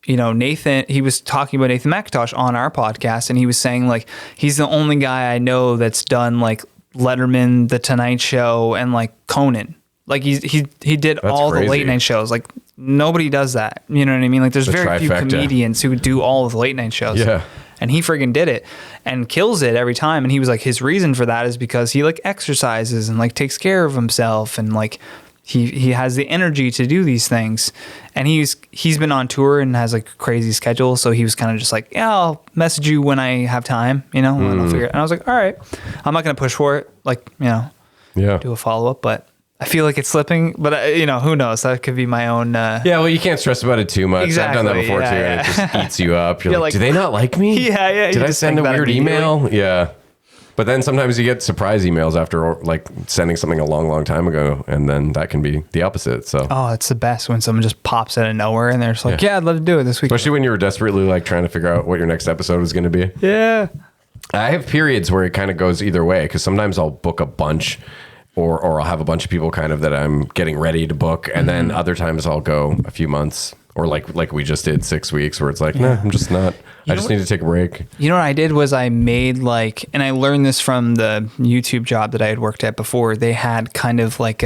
Speaker 3: Nathan, he was talking about Nathan McIntosh on our podcast, and he was saying like, he's the only guy I know that's done like Letterman, The Tonight Show, and like Conan. Like he did all the late night shows. Like nobody does that. You know what I mean? Like there's very few comedians who do all of the late night shows.
Speaker 2: Yeah.
Speaker 3: And he friggin' did it and kills it every time. And he was like, his reason for that is because he like exercises and like takes care of himself, and like he has the energy to do these things. And he's been on tour and has like a crazy schedule. So he was kind of just like, yeah, I'll message you when I have time, and I'll figure it. And I was like, all right, I'm not going to push for it. Like, do a follow up, but I feel like it's slipping, but who knows? That could be my own.
Speaker 2: Yeah, well, you can't stress about it too much.
Speaker 3: Exactly,
Speaker 2: I've done that before too, and it just eats you up. You're like, do they not like me?
Speaker 3: Yeah.
Speaker 2: Did I send a weird email? Yeah. But then sometimes you get surprise emails after like sending something a long, long time ago, and then that can be the opposite. So
Speaker 3: it's the best when someone just pops out of nowhere and they're just like, yeah, I'd love to do it this week.
Speaker 2: Especially when you were desperately like trying to figure out what your next episode was going to be.
Speaker 3: Yeah.
Speaker 2: I have periods where it kind of goes either way, because sometimes I'll book a bunch. Or I'll have a bunch of people kind of that I'm getting ready to book. And then other times I'll go a few months, or like we just did 6 weeks, where it's like, nah, I'm just not. I just need to take a break.
Speaker 3: You know what I did was I made like, and I learned this from the YouTube job that I had worked at before. They had kind of like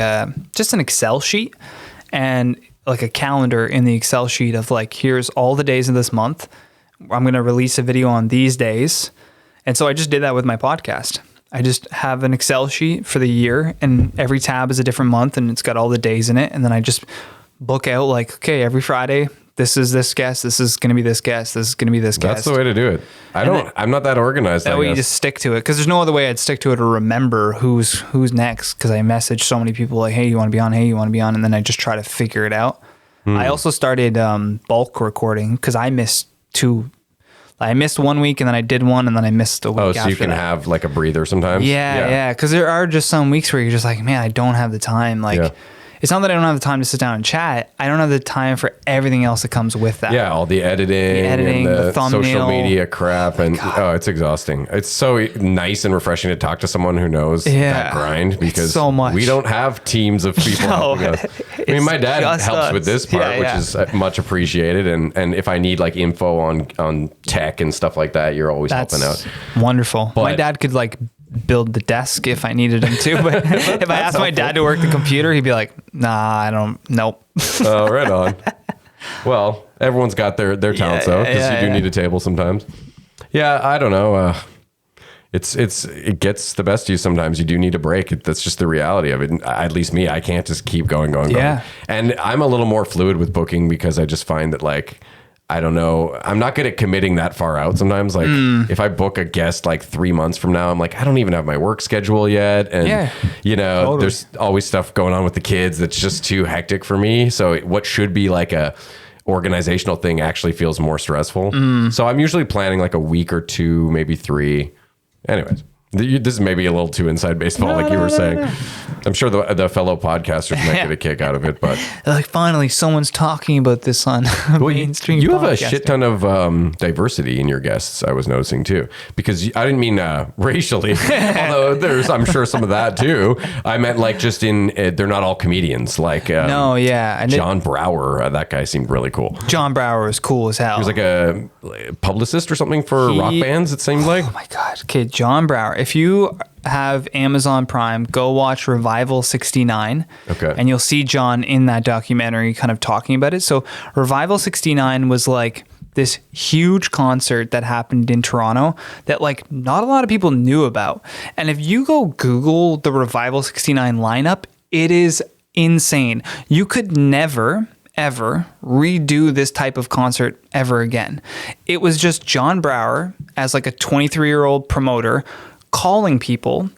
Speaker 3: just an Excel sheet and like a calendar in the Excel sheet of like, here's all the days of this month. I'm going to release a video on these days. And so I just did that with my podcast. I just have an Excel sheet for the year, and every tab is a different month, and it's got all the days in it. And then I just book out like, okay, every Friday, this is this guest, this is going to be this guest, this is going to be this guest.
Speaker 2: That's the way to do it. I'm not that organized.
Speaker 3: That way you just stick to it, because there's no other way I'd stick to it or remember who's next, because I message so many people like, hey, you want to be on? Hey, you want to be on? And then I just try to figure it out. I also started bulk recording, because I missed 1 week, and then I did one, and then I missed a week after that.
Speaker 2: Oh, so you can have like a breather sometimes?
Speaker 3: Yeah. Because there are just some weeks where you're just like, man, I don't have the time. Like, it's not that I don't have the time to sit down and chat. I don't have the time for everything else that comes with that.
Speaker 2: Yeah, all the editing and the
Speaker 3: thumbnail,
Speaker 2: social media crap. And it's exhausting. It's so nice and refreshing to talk to someone who knows that grind, because
Speaker 3: so much.
Speaker 2: We don't have teams of people helping us. I mean, my dad helps with this part, which is much appreciated. And if I need like info on tech and stuff like that, you're always helping out.
Speaker 3: Wonderful. But my dad could like build the desk if I needed him to, but if I asked my dad to work the computer, he'd be like, nah, nope.
Speaker 2: Oh, right on. Well, everyone's got their talents though, because you do need a table sometimes. Yeah, I don't know. It gets the best of you sometimes. You do need a break. That's just the reality of it. At least me, I can't just keep going. And I'm a little more fluid with booking, because I just find that like, I don't know, I'm not good at committing that far out sometimes. Like if I book a guest like 3 months from now, I'm like, I don't even have my work schedule yet. And there's always stuff going on with the kids that's just too hectic for me. So what should be like a organizational thing actually feels more stressful. So I'm usually planning like a week or two, maybe 3. Anyways, this is maybe a little too inside baseball, like you were saying. I'm sure the fellow podcasters might get a kick out of it, but
Speaker 3: like, finally, someone's talking about this on mainstream.
Speaker 2: You have a shit ton of diversity in your guests, I was noticing too, because I didn't mean racially, although there's, I'm sure, some of that too. I meant like just they're not all comedians. Like John Brower, that guy seemed really cool.
Speaker 3: John Brower is cool as hell.
Speaker 2: He was like a publicist or something for rock bands, it seemed like.
Speaker 3: Oh my God. Okay, John Brower. If you have Amazon Prime, go watch Revival 69.
Speaker 2: Okay.
Speaker 3: And you'll see John in that documentary kind of talking about it. So Revival 69 was like this huge concert that happened in Toronto that like not a lot of people knew about. And if you go Google the Revival 69 lineup, it is insane. You could never ever redo this type of concert ever again. It was just John Brower as like a 23-year-old promoter calling people,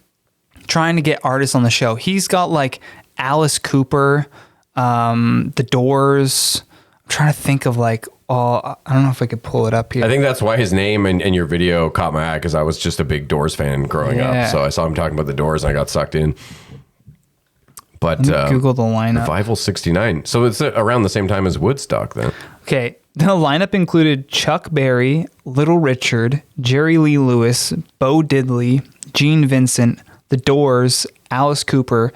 Speaker 3: trying to get artists on the show. He's got like Alice Cooper, The Doors. I'm trying to think of like, I don't know if I could pull it up here.
Speaker 2: I think that's why his name and your video caught my eye, because I was just a big Doors fan growing up. So I saw him talking about the Doors and I got sucked in. But
Speaker 3: Google the lineup.
Speaker 2: Revival 69. So it's around the same time as Woodstock then.
Speaker 3: Okay. The lineup included Chuck Berry, Little Richard, Jerry Lee Lewis, Bo Diddley, Gene Vincent, The Doors, Alice Cooper,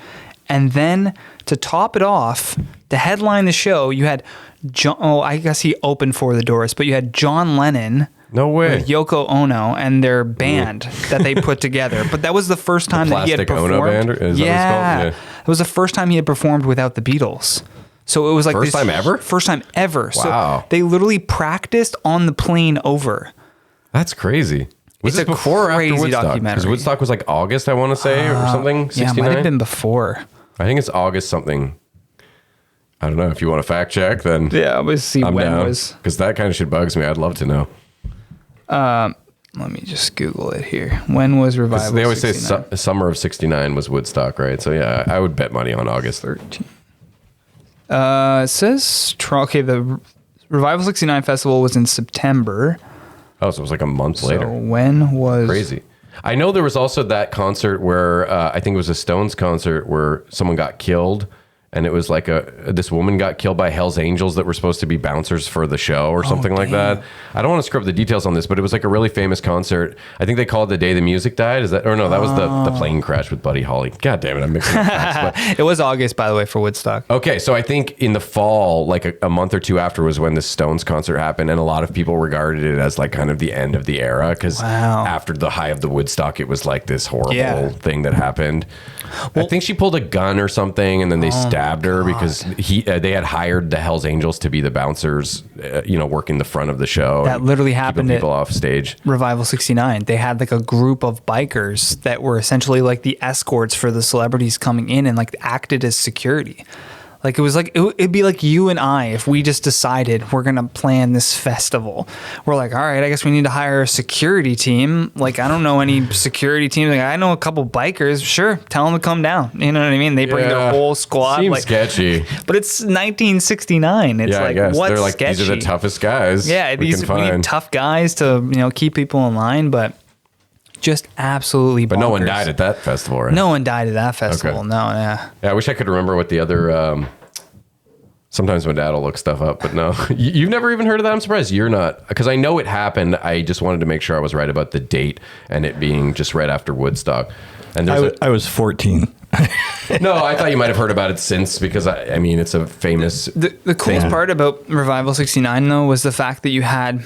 Speaker 3: and then to top it off, to headline the show, you had John. Oh, I guess he opened for The Doors, but you had John Lennon.
Speaker 2: No way.
Speaker 3: With Yoko Ono and their band that they put together. But that was the first time that he had performed.
Speaker 2: Ono band? Is that what it's called? Yeah.
Speaker 3: It was the first time he had performed without the Beatles. So it was like
Speaker 2: first time ever?
Speaker 3: First time ever.
Speaker 2: Wow.
Speaker 3: So they literally practiced on the plane over.
Speaker 2: That's crazy. Was
Speaker 3: It's
Speaker 2: this
Speaker 3: a
Speaker 2: before or after
Speaker 3: crazy
Speaker 2: Woodstock?
Speaker 3: documentary.
Speaker 2: Because Woodstock was like August, I want to say, or something. 69?
Speaker 3: Yeah, it might have been before.
Speaker 2: I think it's August something. I don't know. If you want to fact check, then
Speaker 3: Yeah, let's see
Speaker 2: I'm
Speaker 3: when
Speaker 2: down.
Speaker 3: was.
Speaker 2: Because that kind of shit bugs me. I'd love to know.
Speaker 3: Let me just Google it here. When was Revival?
Speaker 2: They always
Speaker 3: 69?
Speaker 2: say summer of 69 was Woodstock, right? So yeah, I would bet money on August 13th.
Speaker 3: It says, okay, the Revival 69 festival was in September.
Speaker 2: Oh, so it was like a month later.
Speaker 3: So when was...
Speaker 2: Crazy. I know there was also that concert where I think it was a Stones concert where someone got killed, and it was like this woman got killed by Hell's Angels that were supposed to be bouncers for the show or something like that. I don't want to screw up the details on this, but it was like a really famous concert. I think they called it The Day the Music Died. Is that, or no, that was the plane crash with Buddy Holly. God damn it, I'm mixing up facts, but
Speaker 3: It was August, by the way, for Woodstock.
Speaker 2: okay, so I think in the fall, like a month or two after, was when the Stones concert happened, and a lot of people regarded it as like kind of the end of the era, because after the high of the Woodstock, it was like this horrible thing that happened. Well, I think she pulled a gun or something, and then they stabbed her because they had hired the Hells Angels to be the bouncers, working the front of the show.
Speaker 3: That literally happened
Speaker 2: people off stage.
Speaker 3: Revival 69. They had like a group of bikers that were essentially like the escorts for the celebrities coming in and like acted as security. Like it was like it'd be like you and I if we just decided we're gonna plan this festival. We're like, all right, I guess we need to hire a security team. Like I don't know any security team. Like I know a couple bikers. Sure, tell them to come down. You know what I mean? They bring their whole squad.
Speaker 2: Seems
Speaker 3: like,
Speaker 2: sketchy.
Speaker 3: But it's 1969. It's
Speaker 2: I
Speaker 3: like
Speaker 2: guess.
Speaker 3: what's
Speaker 2: They're like
Speaker 3: sketchy?
Speaker 2: these are the toughest guys.
Speaker 3: Yeah, we need tough guys to keep people in line, but. Just absolutely bonkers.
Speaker 2: But no one died at that festival, right?
Speaker 3: No one died at that festival.
Speaker 2: Okay.
Speaker 3: No, yeah.
Speaker 2: Yeah, I wish I could remember what the other... sometimes my dad will look stuff up, but no. You've never even heard of that? I'm surprised you're not. Because I know it happened. I just wanted to make sure I was right about the date and it being just right after Woodstock. And
Speaker 4: I was 14.
Speaker 2: No, I thought you might have heard about it since, because I mean, it's a famous...
Speaker 3: The coolest part about Revival 69, though, was the fact that you had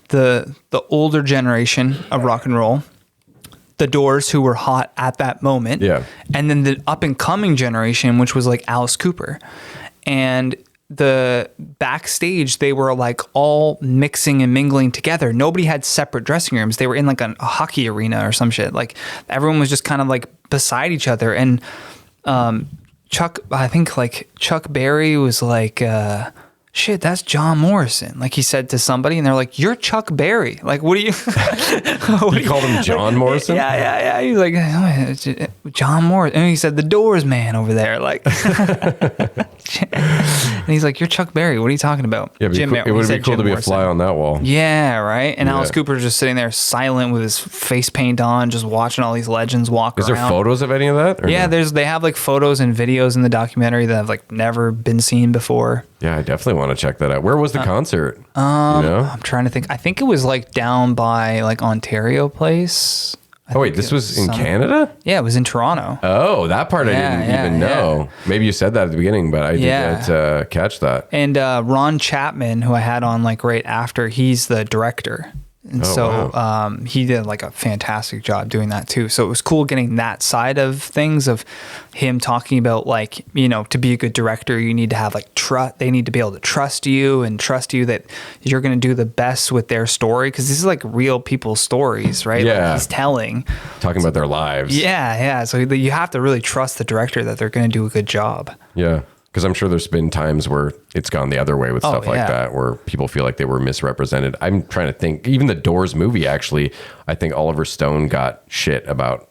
Speaker 3: the older generation of rock and roll, the Doors, who were hot at that moment.
Speaker 2: Yeah.
Speaker 3: And then the up and coming generation, which was like Alice Cooper. And the backstage, they were like all mixing and mingling together. Nobody had separate dressing rooms. They were in like a hockey arena or some shit. Like everyone was just kind of like beside each other. And Chuck Berry was like, shit, that's John Morrison. Like he said to somebody, and they're like, "You're Chuck Berry." Like, what do you?
Speaker 2: You called him John Morrison?
Speaker 3: Yeah. He's like, "Oh, John Morrison," and he said, "The Doors man over there." Like, and he's like, "You're Chuck Berry. What are you talking about?"
Speaker 2: Yeah, it would be cool to be a fly on that wall.
Speaker 3: Yeah, right. And Alice Cooper's just sitting there silent with his face paint on, just watching all these legends walk around.
Speaker 2: Is there photos of any of that?
Speaker 3: Yeah, they have like photos and videos in the documentary that have like never been seen before.
Speaker 2: Yeah, I definitely want to check that out. Where was the concert?
Speaker 3: I'm trying to think. I think it was like down by like Ontario Place.
Speaker 2: This was in Canada?
Speaker 3: Yeah, it was in Toronto.
Speaker 2: Oh, that part I didn't even know. Maybe you said that at the beginning, but I didn't catch that.
Speaker 3: And Ron Chapman, who I had on like right after, he's the director. And he did like a fantastic job doing that too. So it was cool getting that side of things, of him talking about like, to be a good director, you need to have like trust. They need to be able to trust you and trust you that you're going to do the best with their story. Cause this is like real people's stories, right?
Speaker 2: Yeah.
Speaker 3: Like he's talking
Speaker 2: about their lives.
Speaker 3: Yeah. So you have to really trust the director that they're going to do a good job.
Speaker 2: Yeah. Because I'm sure there's been times where it's gone the other way with stuff like that, where people feel like they were misrepresented. I'm trying to think, even the Doors movie, actually, I think Oliver Stone got shit about,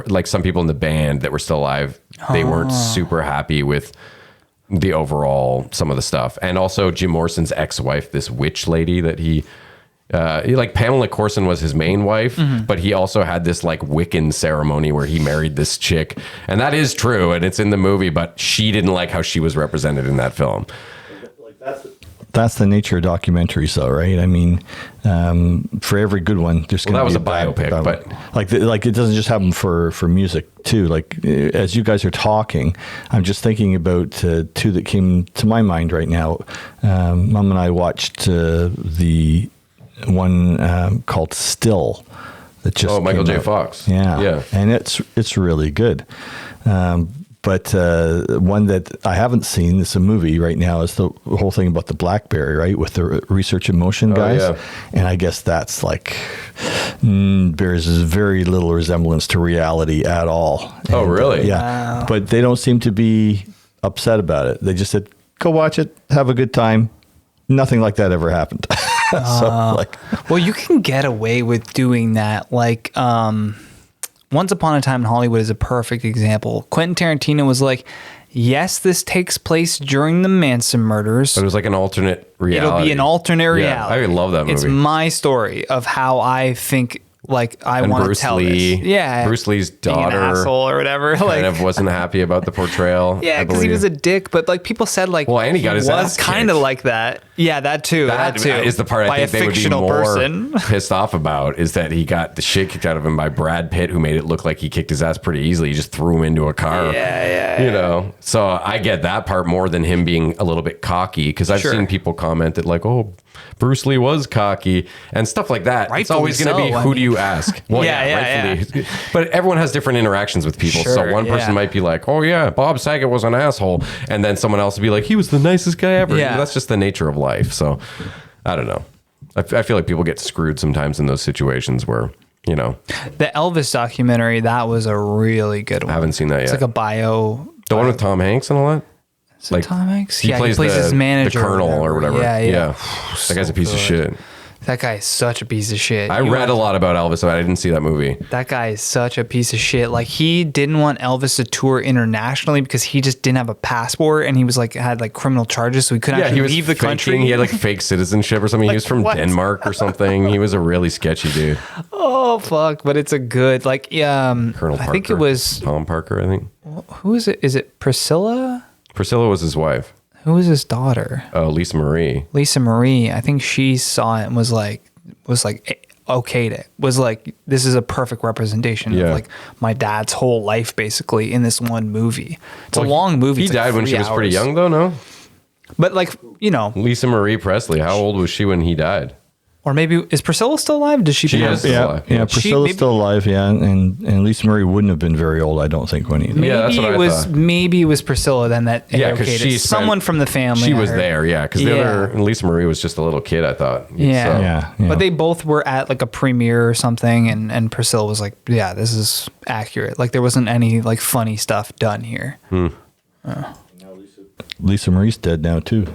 Speaker 2: like some people in the band that were still alive, they weren't super happy with the overall, some of the stuff. And also Jim Morrison's ex-wife, this witch lady that like Pamela Corson was his main wife, but he also had this like Wiccan ceremony where he married this chick. And that is true. And it's in the movie, but she didn't like how she was represented in that film.
Speaker 4: That's the nature of documentaries, though, right? I mean, for every good one, there's going to be
Speaker 2: that was a biopic, but
Speaker 4: like it doesn't just happen for music too. Like as you guys are talking, I'm just thinking about two that came to my mind right now. Mom and I watched the one called Still. That just
Speaker 2: Michael J. Fox.
Speaker 4: Yeah, and it's really good. But one that I haven't seen, it's a movie right now, is the whole thing about the BlackBerry, right? With the Research in Motion guys. Yeah. And I guess that's like, bears very little resemblance to reality at all.
Speaker 2: Oh, really?
Speaker 4: Yeah. Wow. But they don't seem to be upset about it. They just said, go watch it, have a good time. Nothing like that ever happened.
Speaker 3: Well, you can get away with doing that. Like, Once Upon a Time in Hollywood is a perfect example. Quentin Tarantino was like, yes, this takes place during the Manson murders.
Speaker 2: But it was like an alternate reality.
Speaker 3: It'll be an alternate reality.
Speaker 2: I love that movie.
Speaker 3: It's my story of how I think, like, I want to tell this. Yeah.
Speaker 2: Bruce Lee's daughter.
Speaker 3: Being an asshole or whatever.
Speaker 2: Kind of wasn't happy about the portrayal.
Speaker 3: Yeah, because he was a dick. But, like, people said, like,
Speaker 2: well, and he got his ass
Speaker 3: kind of like that. Yeah, that too. That too.
Speaker 2: Is the part I think they would be more pissed off about, is that he got the shit kicked out of him by Brad Pitt, who made it look like he kicked his ass pretty easily. He just threw him into a car.
Speaker 3: Yeah.
Speaker 2: You know, so I get that part more than him being a little bit cocky, because I've seen people comment that like, oh, Bruce Lee was cocky and stuff like that. Rightfully, it's always going to be, who do you ask? Well, rightfully. Yeah. But everyone has different interactions with people. So one person might be like, oh yeah, Bob Saget was an asshole. And then someone else would be like, he was the nicest guy ever. Yeah. That's just the nature of life. So I don't know. I feel like people get screwed sometimes in those situations where, you know.
Speaker 3: The Elvis documentary, that was a really good one.
Speaker 2: I haven't seen that yet.
Speaker 3: It's like a bio.
Speaker 2: The one with Tom Hanks and all that?
Speaker 3: Is it Tom Hanks?
Speaker 2: He plays his manager. The colonel or whatever.
Speaker 3: Yeah.
Speaker 2: That guy's a piece of shit.
Speaker 3: That guy is such a piece of shit.
Speaker 2: I read a lot about Elvis, but I didn't see that movie.
Speaker 3: That guy is such a piece of shit. Like, he didn't want Elvis to tour internationally because he just didn't have a passport, and he was like, had like criminal charges, so he couldn't actually leave the country.
Speaker 2: He had like fake citizenship or something. Like, he was from Denmark or something. He was a really sketchy dude.
Speaker 3: Oh fuck! But it's a good
Speaker 2: Colonel Parker.
Speaker 3: I think it was
Speaker 2: Tom Parker. I think.
Speaker 3: Who is it? Is it Priscilla?
Speaker 2: Priscilla was his wife.
Speaker 3: Who was his daughter?
Speaker 2: Oh, Lisa Marie.
Speaker 3: Lisa Marie. I think she saw it and was like okayed it. Was like, this is a perfect representation of like my dad's whole life basically in this one movie. It's a long movie.
Speaker 2: He died when she was pretty young though, no?
Speaker 3: But like, you know,
Speaker 2: Lisa Marie Presley, how old was she when he died?
Speaker 3: Or maybe, is Priscilla still alive? Does she?
Speaker 2: She is still alive.
Speaker 4: Yeah, Priscilla's still alive. Yeah, and Lisa Marie wouldn't have been very old, I don't think, when he.
Speaker 3: That's what I thought. Maybe it was Priscilla then that.
Speaker 2: Yeah, because she's
Speaker 3: someone from the family.
Speaker 2: She was there. Yeah, because the other Lisa Marie was just a little kid, I thought.
Speaker 3: Yeah. But they both were at like a premiere or something, and Priscilla was like, "Yeah, this is accurate. Like there wasn't any like funny stuff done here."
Speaker 4: Lisa Marie's dead now too.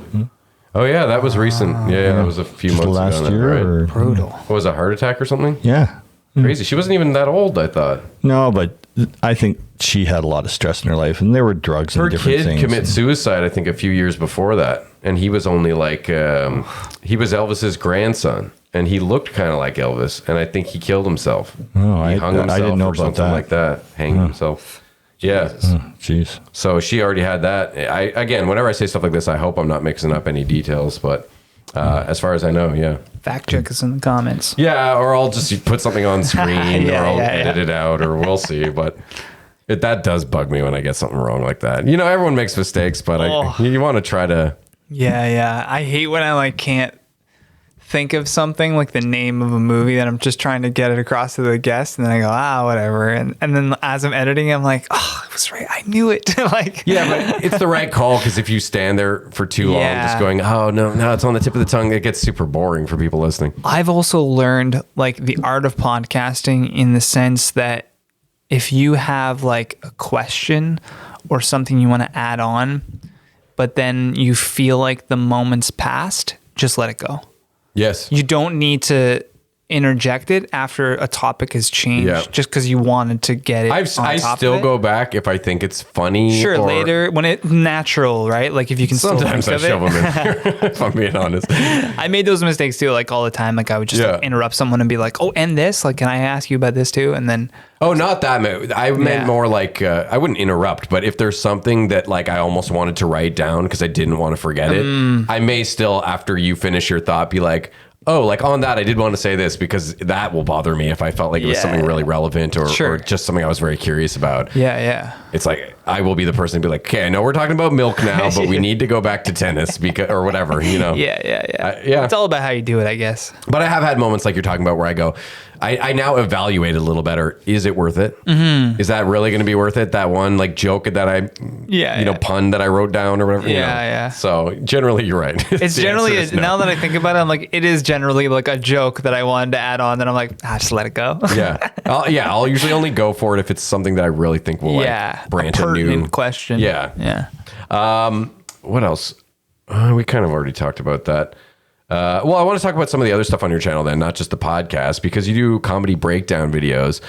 Speaker 2: Oh yeah, that was recent. Yeah, that was a few months
Speaker 4: last
Speaker 2: ago.
Speaker 4: year.
Speaker 2: Right?
Speaker 3: Brutal.
Speaker 2: What was it, a heart attack or something?
Speaker 4: Yeah.
Speaker 2: Crazy. She wasn't even that old, I thought.
Speaker 4: No, but I think she had a lot of stress in her life, and there were drugs and different things.
Speaker 2: Her kid commit suicide, I think, a few years before that, and he was only like he was Elvis's grandson, and he looked kind of like Elvis, and I think he killed himself.
Speaker 4: Oh,
Speaker 2: he hung himself
Speaker 4: I didn't know
Speaker 2: or
Speaker 4: about
Speaker 2: something
Speaker 4: that.
Speaker 2: like that. Hanged himself. Yeah.
Speaker 4: Jeez.
Speaker 2: So she already had that. Again, whenever I say stuff like this, I hope I'm not mixing up any details, but as far as I know, yeah.
Speaker 3: Fact check us in the comments.
Speaker 2: Yeah, or I'll just put something on screen, or I'll edit it out, or we'll see. But that does bug me when I get something wrong like that. You know, everyone makes mistakes, but you want to try to.
Speaker 3: Yeah. I hate when I like can't think of something like the name of a movie that I'm just trying to get it across to the guest, and then I go, whatever, and then as I'm editing, I'm like, I was right, I knew it. Like,
Speaker 2: yeah, but it's the right call, because if you stand there for too long just going, oh no, it's on the tip of the tongue, it gets super boring for people listening.
Speaker 3: I've also learned like the art of podcasting in the sense that if you have like a question or something you want to add on, but then you feel like the moment's passed, just let it go.
Speaker 2: Yes.
Speaker 3: You don't need to interject it after a topic has changed just because you wanted to get it.
Speaker 2: I still go back if I think it's funny.
Speaker 3: Sure, later when it's natural, right? Like if you can
Speaker 2: sometimes
Speaker 3: still
Speaker 2: I
Speaker 3: think
Speaker 2: shove
Speaker 3: of
Speaker 2: them in. If I'm being honest.
Speaker 3: I made those mistakes too, like all the time. Like I would just like, interrupt someone and be like, "Oh, and this, like, can I ask you about this too?" And then
Speaker 2: not that. I meant more like I wouldn't interrupt, but if there's something that like I almost wanted to write down because I didn't want to forget it, I may still, after you finish your thought, be like, oh, like on that, I did want to say this because that will bother me if I felt like it was something really relevant or just something I was very curious about.
Speaker 3: Yeah.
Speaker 2: It's like, I will be the person to be like, okay, I know we're talking about milk now, but we need to go back to tennis because, or whatever, you know?
Speaker 3: Yeah. It's all about how you do it, I guess.
Speaker 2: But I have had moments like you're talking about where I go, I now evaluate a little better. Is it worth it? Mm-hmm. Is that really going to be worth it? That one like joke that I, pun that I wrote down or whatever.
Speaker 3: Yeah.
Speaker 2: So generally you're right.
Speaker 3: It's generally, now that I think about it, I'm like, it is generally like a joke that I wanted to add on. Then I'm like, just let it go.
Speaker 2: I'll usually only go for it if it's something that I really think will like branch a new
Speaker 3: question.
Speaker 2: Yeah. What else? We kind of already talked about that. Well, I want to talk about some of the other stuff on your channel then, not just the podcast, because you do comedy breakdown videos.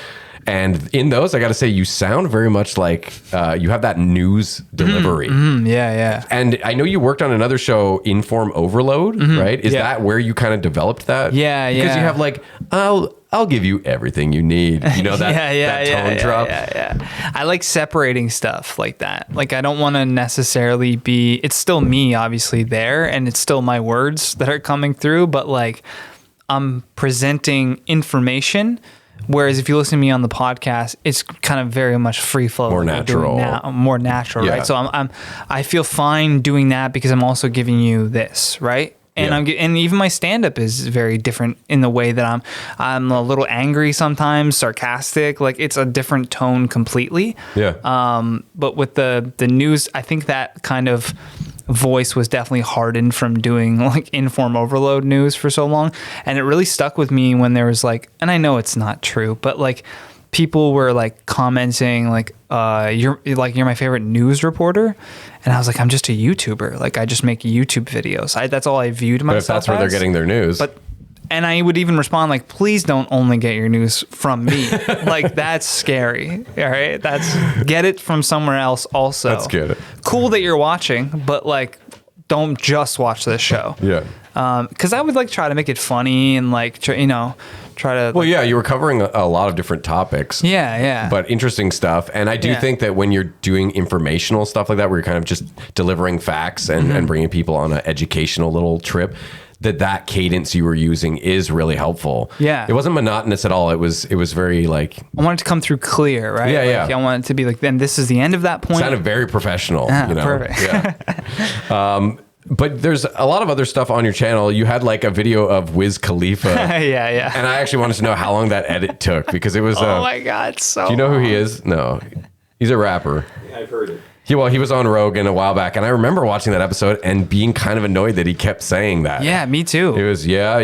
Speaker 2: And in those, I got to say, you sound very much like you have that news delivery.
Speaker 3: Yeah.
Speaker 2: And I know you worked on another show, Inform Overload, right? Is that where you kind of developed that?
Speaker 3: Yeah.
Speaker 2: Because you have like, I'll give you everything you need. You know, that tone drop.
Speaker 3: Yeah. I like separating stuff like that. Like, I don't want to necessarily be, it's still me, obviously, there, and it's still my words that are coming through, but like, I'm presenting information. Whereas if you listen to me on the podcast, it's kind of very much free flow,
Speaker 2: more natural,
Speaker 3: right? So I feel fine doing that because I'm also giving you this, right? And and even my stand up is very different in the way that I'm a little angry sometimes, sarcastic, like it's a different tone completely. But with the news, I think that kind of voice was definitely hardened from doing like Inform Overload news for so long, and it really stuck with me when there was like, and I know it's not true, but like people were like commenting like you're my favorite news reporter, and I was like, I'm just a YouTuber, like I just make YouTube videos. That's all I viewed myself as.
Speaker 2: But if that's where they're getting their news.
Speaker 3: And I would even respond like, please don't only get your news from me. Like, that's scary. All right. Get it from somewhere else also.
Speaker 2: That's good.
Speaker 3: Cool that you're watching, but like, don't just watch this show.
Speaker 2: Yeah.
Speaker 3: Because I would like try to make it funny and like, try to.
Speaker 2: Well, you were covering a lot of different topics.
Speaker 3: Yeah.
Speaker 2: But interesting stuff. And I do think that when you're doing informational stuff like that, where you're kind of just delivering facts and bringing people on an educational little trip, that cadence you were using is really helpful. Yeah. It wasn't monotonous at all. It was very like,
Speaker 3: I want it to come through clear, right?
Speaker 2: Yeah.
Speaker 3: I want it to be like, then this is the end of that point.
Speaker 2: It sounded very professional.
Speaker 3: Perfect.
Speaker 2: Yeah. But there's a lot of other stuff on your channel. You had like a video of Wiz Khalifa.
Speaker 3: Yeah.
Speaker 2: And I actually wanted to know how long that edit took because it was.
Speaker 3: Oh my God. So.
Speaker 2: Do you know who he is? No. He's a rapper.
Speaker 5: Yeah, I've heard it.
Speaker 2: He was on Rogan a while back, and I remember watching that episode and being kind of annoyed that he kept saying that.
Speaker 3: Yeah, me too.
Speaker 2: It was yep.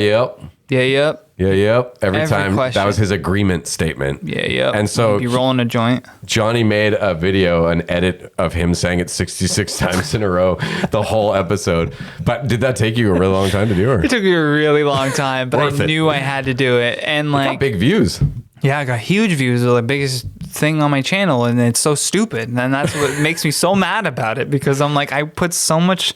Speaker 2: Every time
Speaker 3: question.
Speaker 2: That was his agreement statement.
Speaker 3: Yeah.
Speaker 2: And so
Speaker 3: be rolling a joint.
Speaker 2: Johnny made a video, an edit of him saying it 66 times in a row, the whole episode. But did that take you a really long time to do? Or?
Speaker 3: It took me a really long time, but I knew I had to do it. And like,
Speaker 2: it got big views.
Speaker 3: Yeah, I got huge views. They're the biggest thing on my channel, and it's so stupid. And that's what makes me so mad about it, because I'm like, I put so much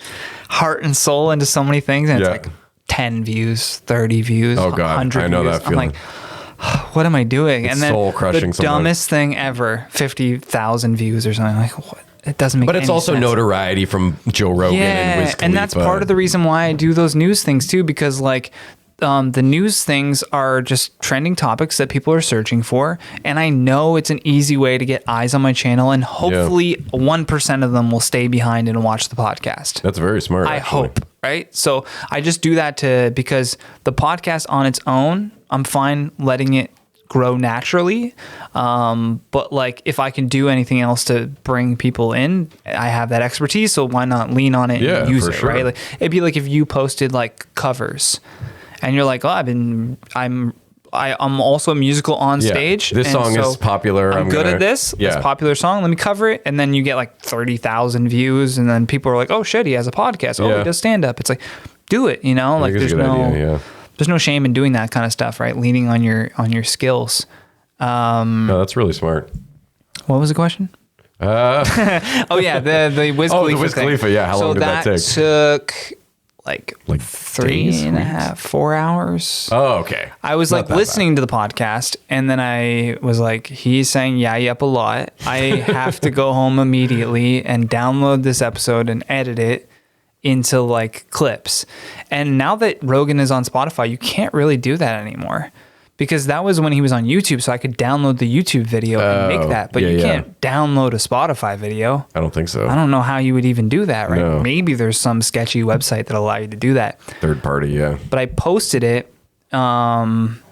Speaker 3: heart and soul into so many things, and it's like 10 views, 30 views,
Speaker 2: oh God,
Speaker 3: 100
Speaker 2: I know
Speaker 3: views.
Speaker 2: that feeling.
Speaker 3: I'm like, what am I doing?
Speaker 2: It's
Speaker 3: and then
Speaker 2: soul-crushing
Speaker 3: the dumbest thing ever, 50,000 views or something. Like, what? It doesn't make any sense.
Speaker 2: But it's also notoriety from Joe Rogan and Wiz Khalifa.
Speaker 3: And that's part of the reason why I do those news things too, because like, the news things are just trending topics that people are searching for. And I know it's an easy way to get eyes on my channel. And hopefully 1% of them will stay behind and watch the podcast.
Speaker 2: That's very smart.
Speaker 3: I hope, right? So I just do that because the podcast on its own, I'm fine letting it grow naturally. But like, if I can do anything else to bring people in, I have that expertise. So why not lean on it and use it, right? Like, it'd be like if you posted like covers. And you're like, oh, I'm I'm also musical on stage.
Speaker 2: This
Speaker 3: and
Speaker 2: song
Speaker 3: so
Speaker 2: is popular.
Speaker 3: I'm good at this.
Speaker 2: Yeah.
Speaker 3: It's a popular song. Let me cover it. And then you get like 30,000 views. And then people are like, oh shit, he has a podcast. Oh, he does stand up. It's like, do it, you know, like there's there's no shame in doing that kind of stuff, right? Leaning on your skills.
Speaker 2: No, that's really smart.
Speaker 3: What was the question? Oh yeah, the Wiz Khalifa.
Speaker 2: The Wiz Khalifa. Yeah, how long did that take?
Speaker 3: Took like 3.5, 4 hours.
Speaker 2: Oh, okay.
Speaker 3: I was like listening to the podcast, and then I was like, he's saying yep a lot. I have to go home immediately and download this episode and edit it into like clips. And now that Rogan is on Spotify, you can't really do that anymore. Because that was when he was on YouTube, so I could download the YouTube video and make that. But you can't download a Spotify video.
Speaker 2: I don't think so.
Speaker 3: I don't know how you would even do that, right?
Speaker 2: No.
Speaker 3: Maybe there's some sketchy website that allow you to do that.
Speaker 2: Third party, yeah.
Speaker 3: But I posted it, and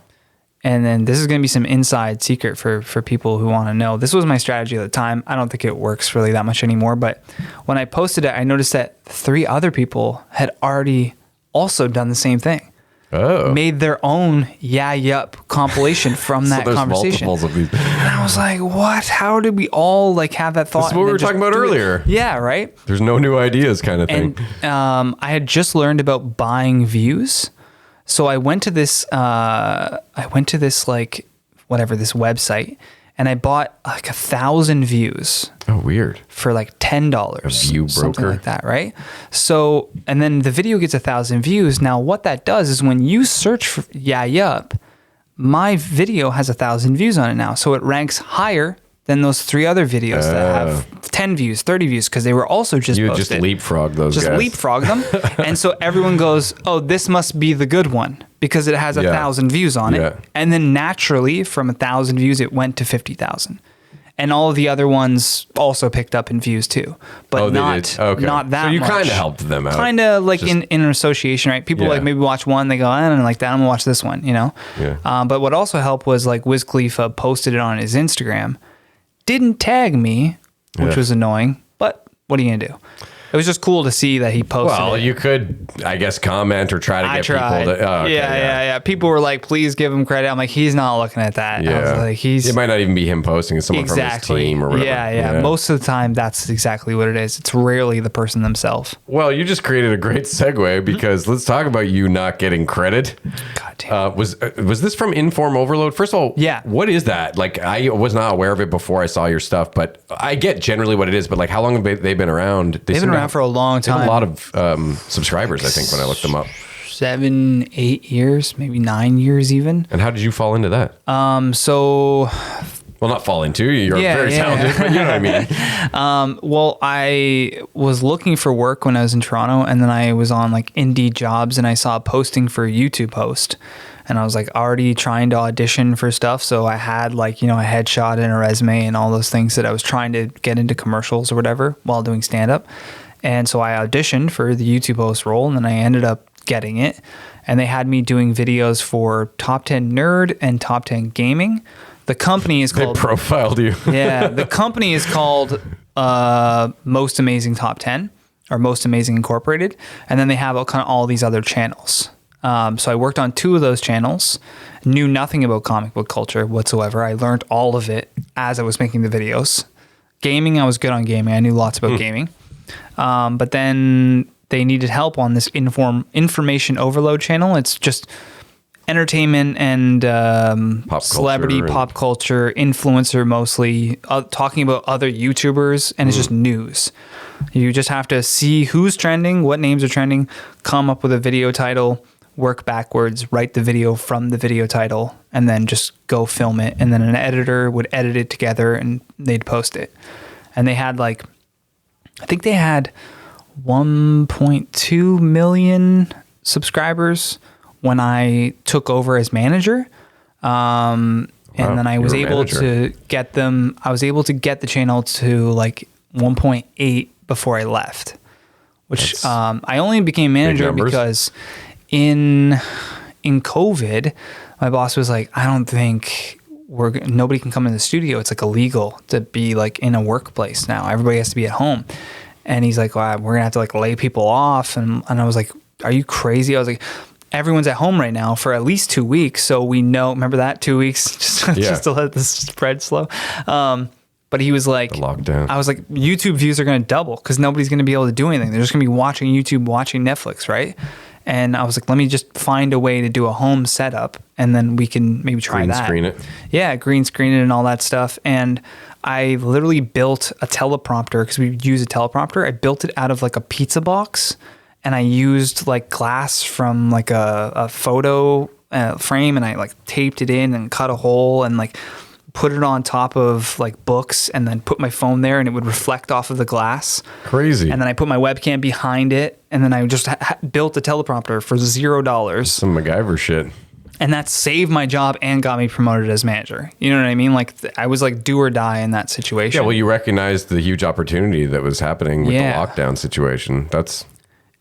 Speaker 3: then this is going to be some inside secret for people who want to know. This was my strategy at the time. I don't think it works really that much anymore. But when I posted it, I noticed that 3 other people had already also done the same thing.
Speaker 2: Oh.
Speaker 3: Made their own yup compilation from that
Speaker 2: there's
Speaker 3: conversation.
Speaker 2: Multiples of these.
Speaker 3: And I was like, what? How did we all like have that thought?
Speaker 2: This is what we were talking about earlier.
Speaker 3: Yeah, right?
Speaker 2: There's no new ideas kind of thing.
Speaker 3: And I had just learned about buying views. So I went to this like whatever, this website, and I bought like 1,000 views.
Speaker 2: Oh, weird.
Speaker 3: For like $10.
Speaker 2: A view
Speaker 3: something
Speaker 2: broker.
Speaker 3: like that, right? So, and then the video gets 1,000 views. Now, what that does is when you search for yup, my video has 1,000 views on it now. So it ranks higher than those 3 other videos that have 10 views, 30 views, because they were also just
Speaker 2: You
Speaker 3: posted.
Speaker 2: just leapfrog those guys.
Speaker 3: Just leapfrog them. And so everyone goes, oh, this must be the good one because it has 1,000 views on it. And then naturally from 1,000 views, it went to 50,000. And all of the other ones also picked up in views too, but not that.
Speaker 2: So you
Speaker 3: much.
Speaker 2: kind of helped them out.
Speaker 3: Kind of like in an association, right? People like maybe watch one, they go, I don't like that. I'm gonna watch this one, you know?
Speaker 2: Yeah.
Speaker 3: But what also helped was like Wiz Khalifa posted it on his Instagram, didn't tag me, which was annoying, but what are you gonna do? It was just cool to see that he posted
Speaker 2: Well,
Speaker 3: it.
Speaker 2: you could, I guess, comment or try to get people to. Oh, okay,
Speaker 3: yeah. People were like, please give him credit. I'm like, he's not looking at that.
Speaker 2: Yeah.
Speaker 3: I was like,
Speaker 2: it might not even be him posting. It's someone from his team or whatever.
Speaker 3: Yeah. Most of the time, that's exactly what it is. It's rarely the person themselves.
Speaker 2: Well, you just created a great segue because let's talk about you not getting credit.
Speaker 3: God damn.
Speaker 2: Was this from Inform Overload? First of all, what is that? Like, I was not aware of it before I saw your stuff, but I get generally what it is. But like, how long have they been around?
Speaker 3: They've been around for a long time.
Speaker 2: They have a lot of subscribers, I think, when I looked them up.
Speaker 3: 7, 8 years, maybe 9 years even.
Speaker 2: And how did you fall into that? Well, not fall into. You're very talented, but you know what I mean.
Speaker 3: Well, I was looking for work when I was in Toronto, and then I was on like Indeed Jobs, and I saw a posting for a YouTube host. And I was like already trying to audition for stuff. So I had like, you know, a headshot and a resume and all those things that I was trying to get into commercials or whatever while doing stand-up. And so I auditioned for the YouTube host role, and then I ended up getting it. And they had me doing videos for Top 10 Nerd and Top 10 Gaming. The company is called...
Speaker 2: They profiled you.
Speaker 3: Yeah. The company is called Most Amazing Top 10 or Most Amazing Incorporated. And then they have kind of all these other channels. So I worked on 2 of those channels, knew nothing about comic book culture whatsoever. I learned all of it as I was making the videos. Gaming, I was good on gaming. I knew lots about gaming. But then they needed help on this information overload channel. It's just entertainment and celebrity pop culture, influencer mostly, talking about other YouTubers, and it's just news. You just have to see who's trending, what names are trending, come up with a video title, work backwards, write the video from the video title, and then just go film it. And then an editor would edit it together and they'd post it. And they had like, I think they had 1.2 million subscribers when I took over as manager. And then I was able to get them, I was able to get the channel to like 1.8 before I left, which I only became manager because in COVID, my boss was like, I don't think nobody can come in the studio. It's like illegal to be like in a workplace now. Everybody has to be at home. And he's like, well, we're gonna have to like lay people off. And I was like, are you crazy? I was like, everyone's at home right now for at least 2 weeks. So we know, remember that 2 weeks just to let the spread slow. But he was like,
Speaker 2: lockdown.
Speaker 3: I was like, YouTube views are going to double because nobody's going to be able to do anything. They're just going to be watching YouTube, watching Netflix, right? And I was like, let me just find a way to do a home setup, and then we can maybe try that.
Speaker 2: Green screen it.
Speaker 3: Yeah, green screen it and all that stuff. And I literally built a teleprompter because we use a teleprompter. I built it out of like a pizza box, and I used like glass from like a photo frame, and I like taped it in and cut a hole and like put it on top of like books, and then put my phone there, and it would reflect off of the glass.
Speaker 2: Crazy.
Speaker 3: And then I put my webcam behind it, and then I just built a teleprompter for $0.
Speaker 2: Some MacGyver shit.
Speaker 3: And that saved my job and got me promoted as manager. You know what I mean? Like I was like do or die in that situation.
Speaker 2: Yeah, well, you recognized the huge opportunity that was happening with the lockdown situation. That's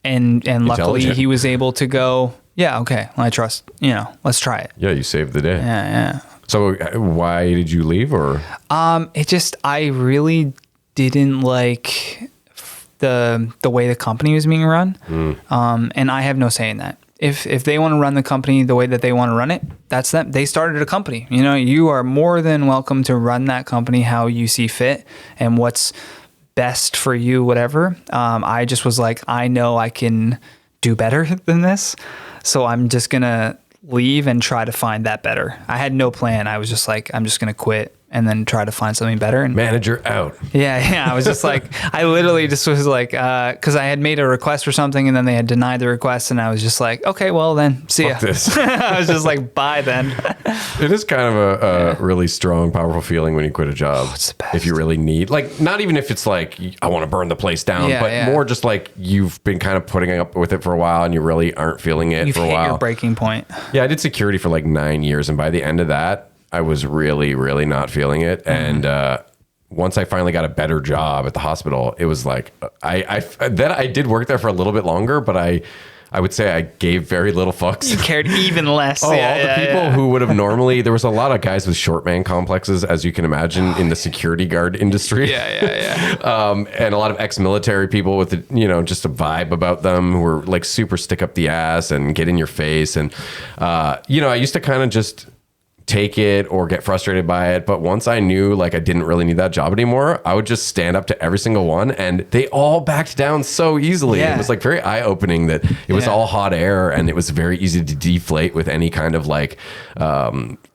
Speaker 3: and luckily he was able to go, yeah, okay, I trust, let's try it.
Speaker 2: Yeah, you saved the day.
Speaker 3: Yeah.
Speaker 2: So why did you leave, or?
Speaker 3: I really didn't like the way the company was being run. And I have no say in that. If they want to run the company the way that they want to run it, that's them. They started a company. You are more than welcome to run that company how you see fit and what's best for you, whatever. I just was like, I know I can do better than this. So I'm just going to leave and try to find that better. I had no plan. I was just like, I'm just going to quit and then try to find something better. And
Speaker 2: manager out.
Speaker 3: Yeah. I was just like, I literally just was like, because I had made a request for something and then they had denied the request, and I was just like, okay, well then, see ya.
Speaker 2: This.
Speaker 3: I was just like, bye then.
Speaker 2: It is kind of a really strong, powerful feeling when you quit a job.
Speaker 3: Oh, it's the best.
Speaker 2: If you really need, like, not even if it's like, I want to burn the place down, but more just like you've been kind of putting up with it for a while and you really aren't feeling it for a while.
Speaker 3: You've hit your breaking point.
Speaker 2: Yeah, I did security for like 9 years, and by the end of that, I was really, really not feeling it. And once I finally got a better job at the hospital, it was like, then I did work there for a little bit longer, but I would say I gave very little fucks.
Speaker 3: You cared even less.
Speaker 2: All the people who would have normally, there was a lot of guys with short man complexes, as you can imagine, in the security guard industry. And a lot of ex-military people with, just a vibe about them who were like super stick up the ass and get in your face. And, I used to kind of just take it or get frustrated by it. But once I knew like I didn't really need that job anymore, I would just stand up to every single one, and they all backed down so easily.
Speaker 3: Yeah.
Speaker 2: It was like very eye-opening that it was all hot air, and it was very easy to deflate with any kind of like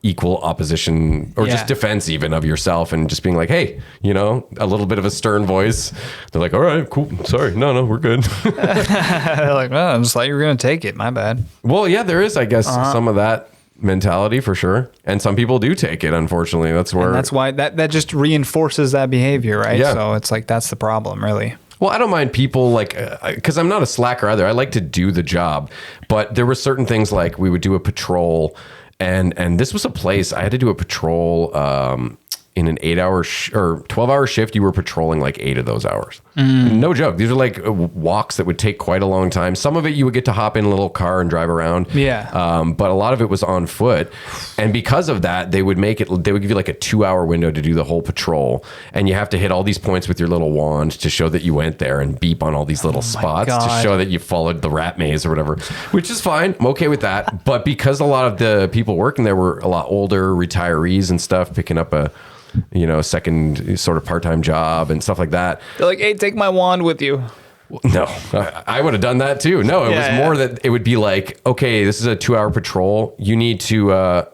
Speaker 2: equal opposition or just defense even of yourself, and just being like, hey, a little bit of a stern voice. They're like, all right, cool. Sorry. No, we're good.
Speaker 3: They're like, well, I just thought you were going to take it. My bad.
Speaker 2: Well, yeah, there is, I guess, some of that mentality for sure, and some people do take it, unfortunately. That's why
Speaker 3: that just reinforces that behavior, right?
Speaker 2: Yeah.
Speaker 3: So it's like that's the problem, really.
Speaker 2: Well, I don't mind people like, because I'm not a slacker either. I like to do the job, but there were certain things like we would do a patrol, and this was a place I had to do a patrol in an 8-hour or 12-hour shift. You were patrolling like 8 of those hours. No joke. These are like walks that would take quite a long time. Some of it you would get to hop in a little car and drive around. But a lot of it was on foot. And because of that, they would give you like a 2-hour window to do the whole patrol. And you have to hit all these points with your little wand to show that you went there, and beep on all these little spots to show that you followed the rat maze or whatever, which is fine. I'm okay with that. But because a lot of the people working there were a lot older, retirees and stuff, picking up a second sort of part-time job and stuff like that.
Speaker 3: They're like, hey, take my wand with you.
Speaker 2: No, I would have done that too. No, it was more that it would be like, okay, this is a 2-hour patrol. You need to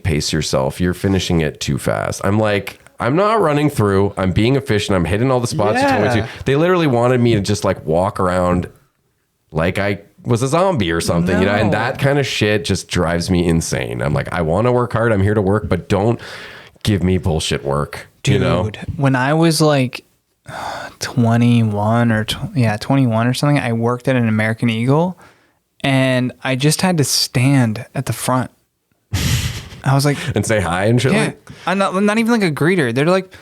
Speaker 2: pace yourself. You're finishing it too fast. I'm like, I'm not running through. I'm being efficient. I'm hitting all the spots you told me to. They literally wanted me to just like walk around like I was a zombie or something, and that kind of shit just drives me insane. I'm like, I want to work hard. I'm here to work, but don't give me bullshit work.
Speaker 3: Dude, when I was like 21 or something, I worked at an American Eagle, and I just had to stand at the front. I was like,
Speaker 2: and say hi and shit.
Speaker 3: Yeah, I'm not even like a greeter. They're like,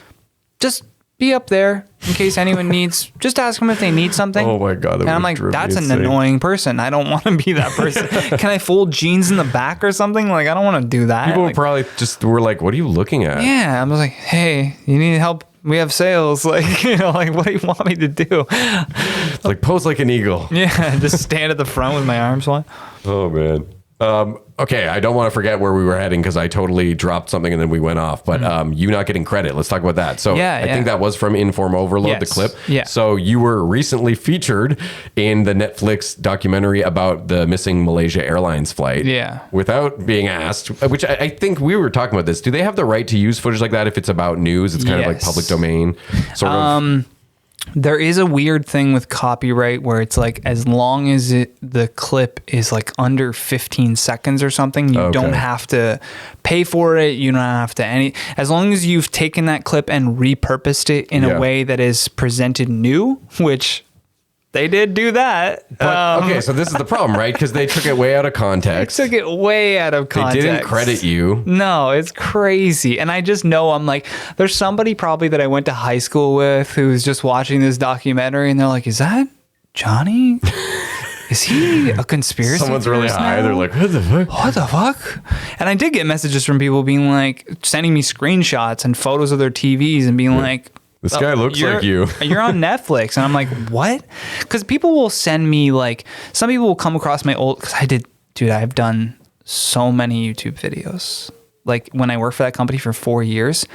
Speaker 3: just be up there in case anyone needs. Just ask them if they need something.
Speaker 2: Oh my god!
Speaker 3: And I'm like, that's an annoying person. I don't want to be that person. Can I fold jeans in the back or something? Like, I don't want to do that.
Speaker 2: People
Speaker 3: like,
Speaker 2: probably just were like, "What are you looking at?"
Speaker 3: Yeah, I was like, "Hey, you need help? We have sales." Like, like, what do you want me to do?
Speaker 2: Like pose like an eagle.
Speaker 3: Yeah, just stand at the front with my arms wide.
Speaker 2: Oh man. Okay, I don't want to forget where we were heading because I totally dropped something and then we went off. But you not getting credit. Let's talk about that. So I think that was from Inform Overload, the clip.
Speaker 3: Yeah.
Speaker 2: So you were recently featured in the Netflix documentary about the missing Malaysia Airlines flight.
Speaker 3: Yeah.
Speaker 2: Without being asked, which I think we were talking about this. Do they have the right to use footage like that if it's about news? It's kind of like public domain, sort of.
Speaker 3: There is a weird thing with copyright where it's like as long as the clip is like under 15 seconds or something, you don't have to pay for it. You don't have to as long as you've taken that clip and repurposed it in a way that is presented new, which they did do that.
Speaker 2: But, okay, so this is the problem, right? Because they took it way out of context.
Speaker 3: They took it way out of context.
Speaker 2: They didn't credit you.
Speaker 3: No, it's crazy. And I just know I'm like, there's somebody probably that I went to high school with who's just watching this documentary and they're like, is that Johnny? Is he a conspiracy
Speaker 2: Someone's really high.
Speaker 3: now?
Speaker 2: They're like, what the fuck?
Speaker 3: What the fuck? And I did get messages from people being like, sending me screenshots and photos of their TVs and being like,
Speaker 2: this guy looks like you.
Speaker 3: You're on Netflix. And I'm like, what? Because people will send me like, some people will come across my old, because I've done so many YouTube videos. Like when I worked for that company for 4 years,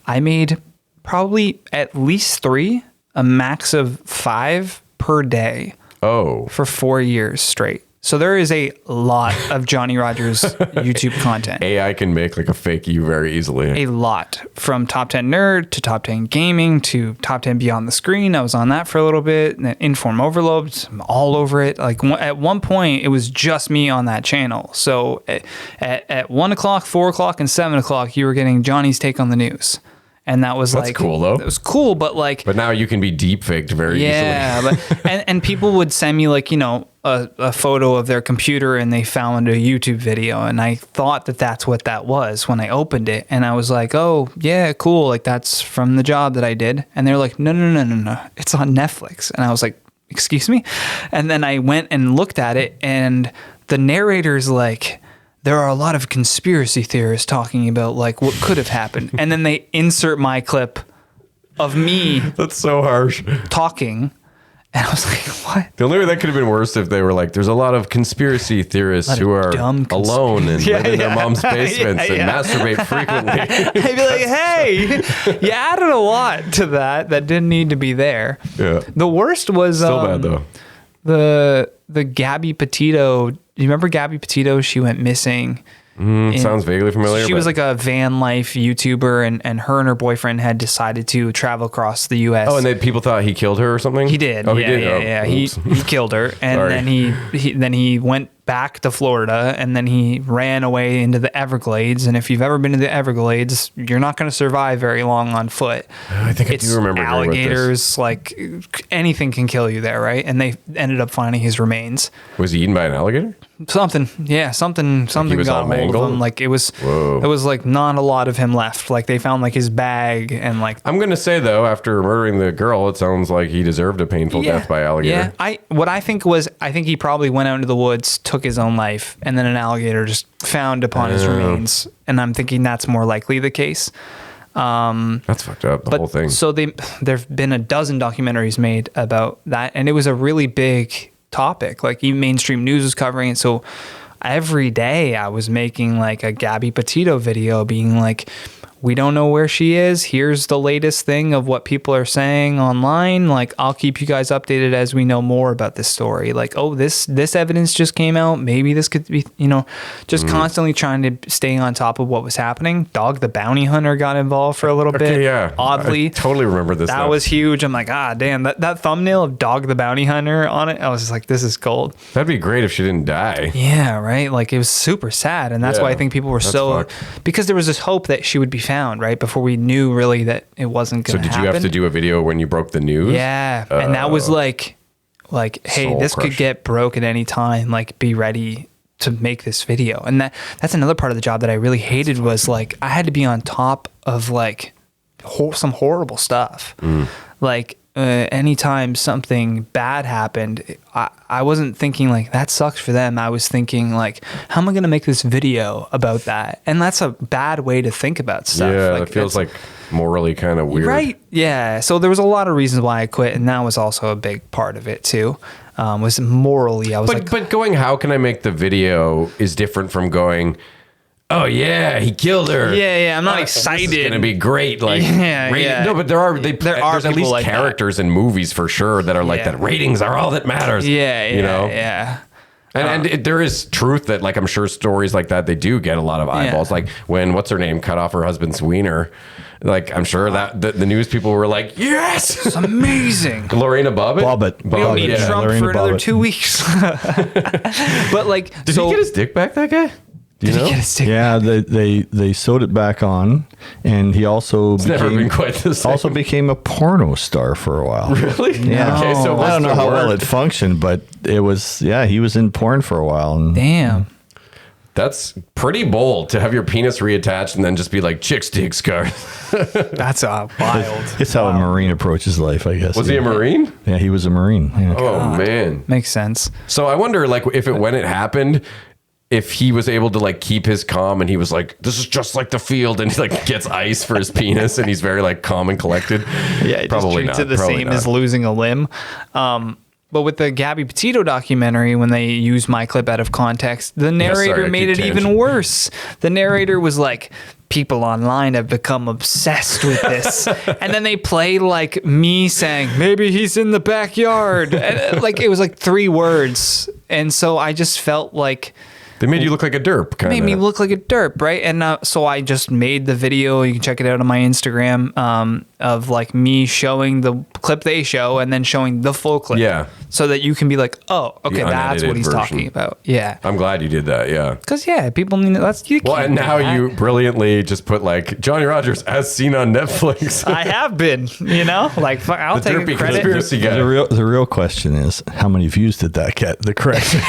Speaker 3: I made probably at least 3, a max of 5 per day.
Speaker 2: Oh.
Speaker 3: For 4 years straight. So there is a lot of Johnny Rogers YouTube content.
Speaker 2: AI can make like a fake you very easily.
Speaker 3: A lot. From Top 10 Nerd to Top 10 Gaming to Top 10 Beyond the Screen. I was on that for a little bit. And then Inform Overload, I'm all over it. Like at one point, it was just me on that channel. So at 1 o'clock, 4 o'clock, and 7 o'clock, you were getting Johnny's take on the news. And that was
Speaker 2: That's cool though.
Speaker 3: It was cool, but like.
Speaker 2: But now you can be deep faked very easily.
Speaker 3: Yeah, but and people would send me like, you know, a photo of their computer and they found a YouTube video, and I thought that that's what that was when I opened it, and I was like, oh yeah, cool, like that's from the job that I did, and they're like, no, it's on Netflix, and I was like, excuse me, and then I went and looked at it, and the narrator's like, there are a lot of conspiracy theorists talking about like what could have happened. And then they insert my clip of me.
Speaker 2: That's so harsh.
Speaker 3: Talking. And I was like, what?
Speaker 2: The only way that could have been worse if they were like, there's a lot of conspiracy theorists who are alone and live in their mom's basements and masturbate frequently.
Speaker 3: I'd be like, hey, you added a lot to that didn't need to be there.
Speaker 2: Yeah.
Speaker 3: The worst was
Speaker 2: still bad though.
Speaker 3: The Gabby Petito. Do you remember Gabby Petito? She went missing.
Speaker 2: Sounds vaguely familiar.
Speaker 3: She was like a van life YouTuber, and her boyfriend had decided to travel across the U.S.
Speaker 2: Oh, and people thought he killed her or something?
Speaker 3: He did.
Speaker 2: Oh,
Speaker 3: yeah,
Speaker 2: he did?
Speaker 3: Yeah. He killed her, and then he went back to Florida, and then he ran away into the Everglades. And if you've ever been to the Everglades, you're not going to survive very long on foot.
Speaker 2: I think I do remember
Speaker 3: alligators, like anything can kill you there, right? And they ended up finding his remains.
Speaker 2: Was he eaten by an alligator?
Speaker 3: Something
Speaker 2: was
Speaker 3: got
Speaker 2: all
Speaker 3: hold of
Speaker 2: mangled?
Speaker 3: him. Like it was like not a lot of him left. Like they found like his bag and like.
Speaker 2: I'm gonna say though, after murdering the girl, it sounds like he deserved a painful death by alligator.
Speaker 3: Yeah, I think he probably went out into the woods, took his own life, and then an alligator just found upon his remains. And I'm thinking that's more likely the case.
Speaker 2: That's fucked up. The whole thing.
Speaker 3: So there've been a dozen documentaries made about that, and it was a really big topic. Like even mainstream news was covering it. So every day I was making like a Gabby Petito video being like, we don't know where she is. Here's the latest thing of what people are saying online. Like, I'll keep you guys updated as we know more about this story. Like, oh, this evidence just came out. Maybe this could be, just constantly trying to stay on top of what was happening. Dog the Bounty Hunter got involved for a little bit.
Speaker 2: Yeah.
Speaker 3: Oddly.
Speaker 2: I totally remember this.
Speaker 3: That was huge. I'm like, damn, that thumbnail of Dog the Bounty Hunter on it, I was just like, this is gold.
Speaker 2: That'd be great if she didn't die.
Speaker 3: Yeah, right? Like, it was super sad. And that's why I think people were because there was this hope that she would be found, right? Before we knew really that it wasn't going to happen.
Speaker 2: So did you have to do a video when you broke the news?
Speaker 3: Yeah. And that was like, hey, this could get broke at any time. Like, be ready to make this video. And that's another part of the job that I really hated was like, I had to be on top of like some horrible stuff. Like, anytime something bad happened, I wasn't thinking like that sucks for them. I was thinking like, how am I going to make this video about that? And that's a bad way to think about stuff.
Speaker 2: Yeah,
Speaker 3: like,
Speaker 2: it feels like morally kind of weird.
Speaker 3: Right. Yeah. So there was a lot of reasons why I quit, and that was also a big part of it too. Was morally, I was
Speaker 2: But going, how can I make the video is different from going, oh yeah, he killed her.
Speaker 3: Yeah. I'm not excited.
Speaker 2: It's gonna be great. Like,
Speaker 3: Yeah.
Speaker 2: No, but there's at least
Speaker 3: like
Speaker 2: characters in movies for sure that are like that. Ratings are all that matters.
Speaker 3: Yeah.
Speaker 2: You know.
Speaker 3: Yeah.
Speaker 2: And there is truth that, like, I'm sure stories like that, they do get a lot of eyeballs.
Speaker 3: Yeah.
Speaker 2: Like when, what's her name, cut off her husband's wiener. Like, I'm sure that the news people were like, yes,
Speaker 3: It's amazing.
Speaker 2: Lorena Bobbitt.
Speaker 3: We don't need Trump
Speaker 4: Lorena
Speaker 3: for another
Speaker 4: Bobbitt.
Speaker 3: 2 weeks. But like,
Speaker 2: Did he get his dick back, that guy? Do you
Speaker 3: did
Speaker 2: know?
Speaker 3: he get his dick?
Speaker 4: Yeah, they sewed it back on, and he also
Speaker 2: Never been quite the same.
Speaker 4: also became a porno star for a while.
Speaker 2: Really?
Speaker 4: Yeah.
Speaker 2: Okay, so
Speaker 4: I don't know how well
Speaker 2: worked.
Speaker 4: it functioned, but it was, he was in porn for a while. And
Speaker 3: Damn.
Speaker 2: That's pretty bold to have your penis reattached and then just be like, chick's dick scar.
Speaker 3: That's wild.
Speaker 4: it's how a Marine approaches life, I guess.
Speaker 2: Was he a Marine?
Speaker 4: Yeah, he was a Marine. Yeah.
Speaker 2: Oh, man.
Speaker 3: Makes sense.
Speaker 2: So I wonder, like, when it happened, if he was able to, like, keep his calm and he was like, this is just like the field, and he, like, gets ice for his penis and he's very, like, calm and collected.
Speaker 3: Yeah, it
Speaker 2: Probably
Speaker 3: just treats
Speaker 2: not.
Speaker 3: it the
Speaker 2: Probably
Speaker 3: same
Speaker 2: not.
Speaker 3: as losing a limb. But with the Gabby Petito documentary, when they used my clip out of context, the narrator
Speaker 2: sorry, I
Speaker 3: made it
Speaker 2: keep
Speaker 3: even
Speaker 2: tangent.
Speaker 3: worse. The narrator was like, people online have become obsessed with this. And then they play like me saying, maybe he's in the backyard. And, like, it was like 3 words. And so I just felt like,
Speaker 2: They made you look like a derp, kind
Speaker 3: made me look like a derp, right? And so I just made the video. You can check it out on my Instagram of like me showing the clip they show and then showing the full clip.
Speaker 2: Yeah.
Speaker 3: So that you can be like, oh, okay, that's
Speaker 2: unedited
Speaker 3: what he's
Speaker 2: version.
Speaker 3: talking about. Yeah.
Speaker 2: I'm glad you did that, yeah.
Speaker 3: Because, yeah, people need that's you.
Speaker 2: Well,
Speaker 3: can't
Speaker 2: and
Speaker 3: do
Speaker 2: now
Speaker 3: that.
Speaker 2: you brilliantly just put, like, Johnny Rogers as seen on Netflix.
Speaker 3: I have been, like, fuck, I'll
Speaker 2: The
Speaker 3: take
Speaker 2: derpy
Speaker 3: credit.
Speaker 2: conspiracy guy.
Speaker 4: The real question is, how many views did that get? The correction.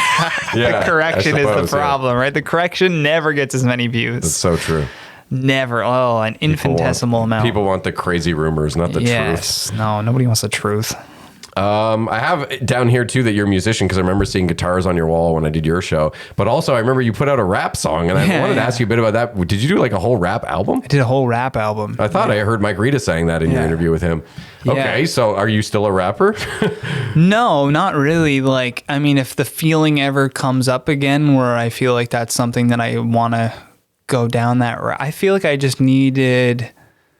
Speaker 2: Yeah,
Speaker 3: The correction
Speaker 2: I
Speaker 3: is
Speaker 2: suppose,
Speaker 3: the
Speaker 2: yeah.
Speaker 3: problem, right? The correction never gets as many views.
Speaker 2: It's so true.
Speaker 3: Never. Oh, an infinitesimal amount.
Speaker 2: People want the crazy rumors, not the truth.
Speaker 3: Yes. No, nobody wants the truth.
Speaker 2: I have down here too that you're a musician, because I remember seeing guitars on your wall when I did your show. But also I remember you put out a rap song, and I wanted to ask you a bit about that. Did you do like a whole rap album?
Speaker 3: I did a whole rap album.
Speaker 2: I thought I heard Mike Rita saying that in your
Speaker 3: Yeah.
Speaker 2: interview with him.
Speaker 3: Yeah.
Speaker 2: Okay, so are you still a rapper?
Speaker 3: No, not really. Like, I mean, if the feeling ever comes up again where I feel like that's something that I want to go down that route, I feel like I just needed...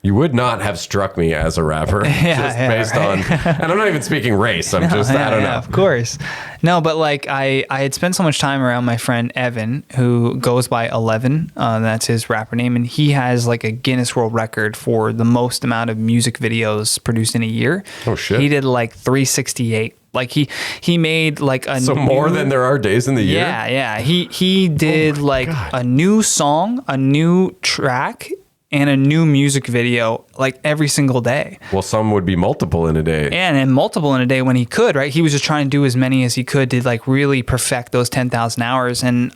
Speaker 2: You would not have struck me as a rapper just based on, and I'm not even speaking race. I'm just, I don't know.
Speaker 3: Of course. No, but like I had spent so much time around my friend Evan, who goes by 11. That's his rapper name. And he has like a Guinness World Record for the most amount of music videos produced in a year.
Speaker 2: Oh, shit.
Speaker 3: He did like 368. Like he made like a
Speaker 2: So more than there are days in the year?
Speaker 3: Yeah. He did like a new song, a new track, and a new music video like every single day.
Speaker 2: Well, some would be multiple in a day.
Speaker 3: And multiple in a day when he could, right? He was just trying to do as many as he could to like really perfect those 10,000 hours. And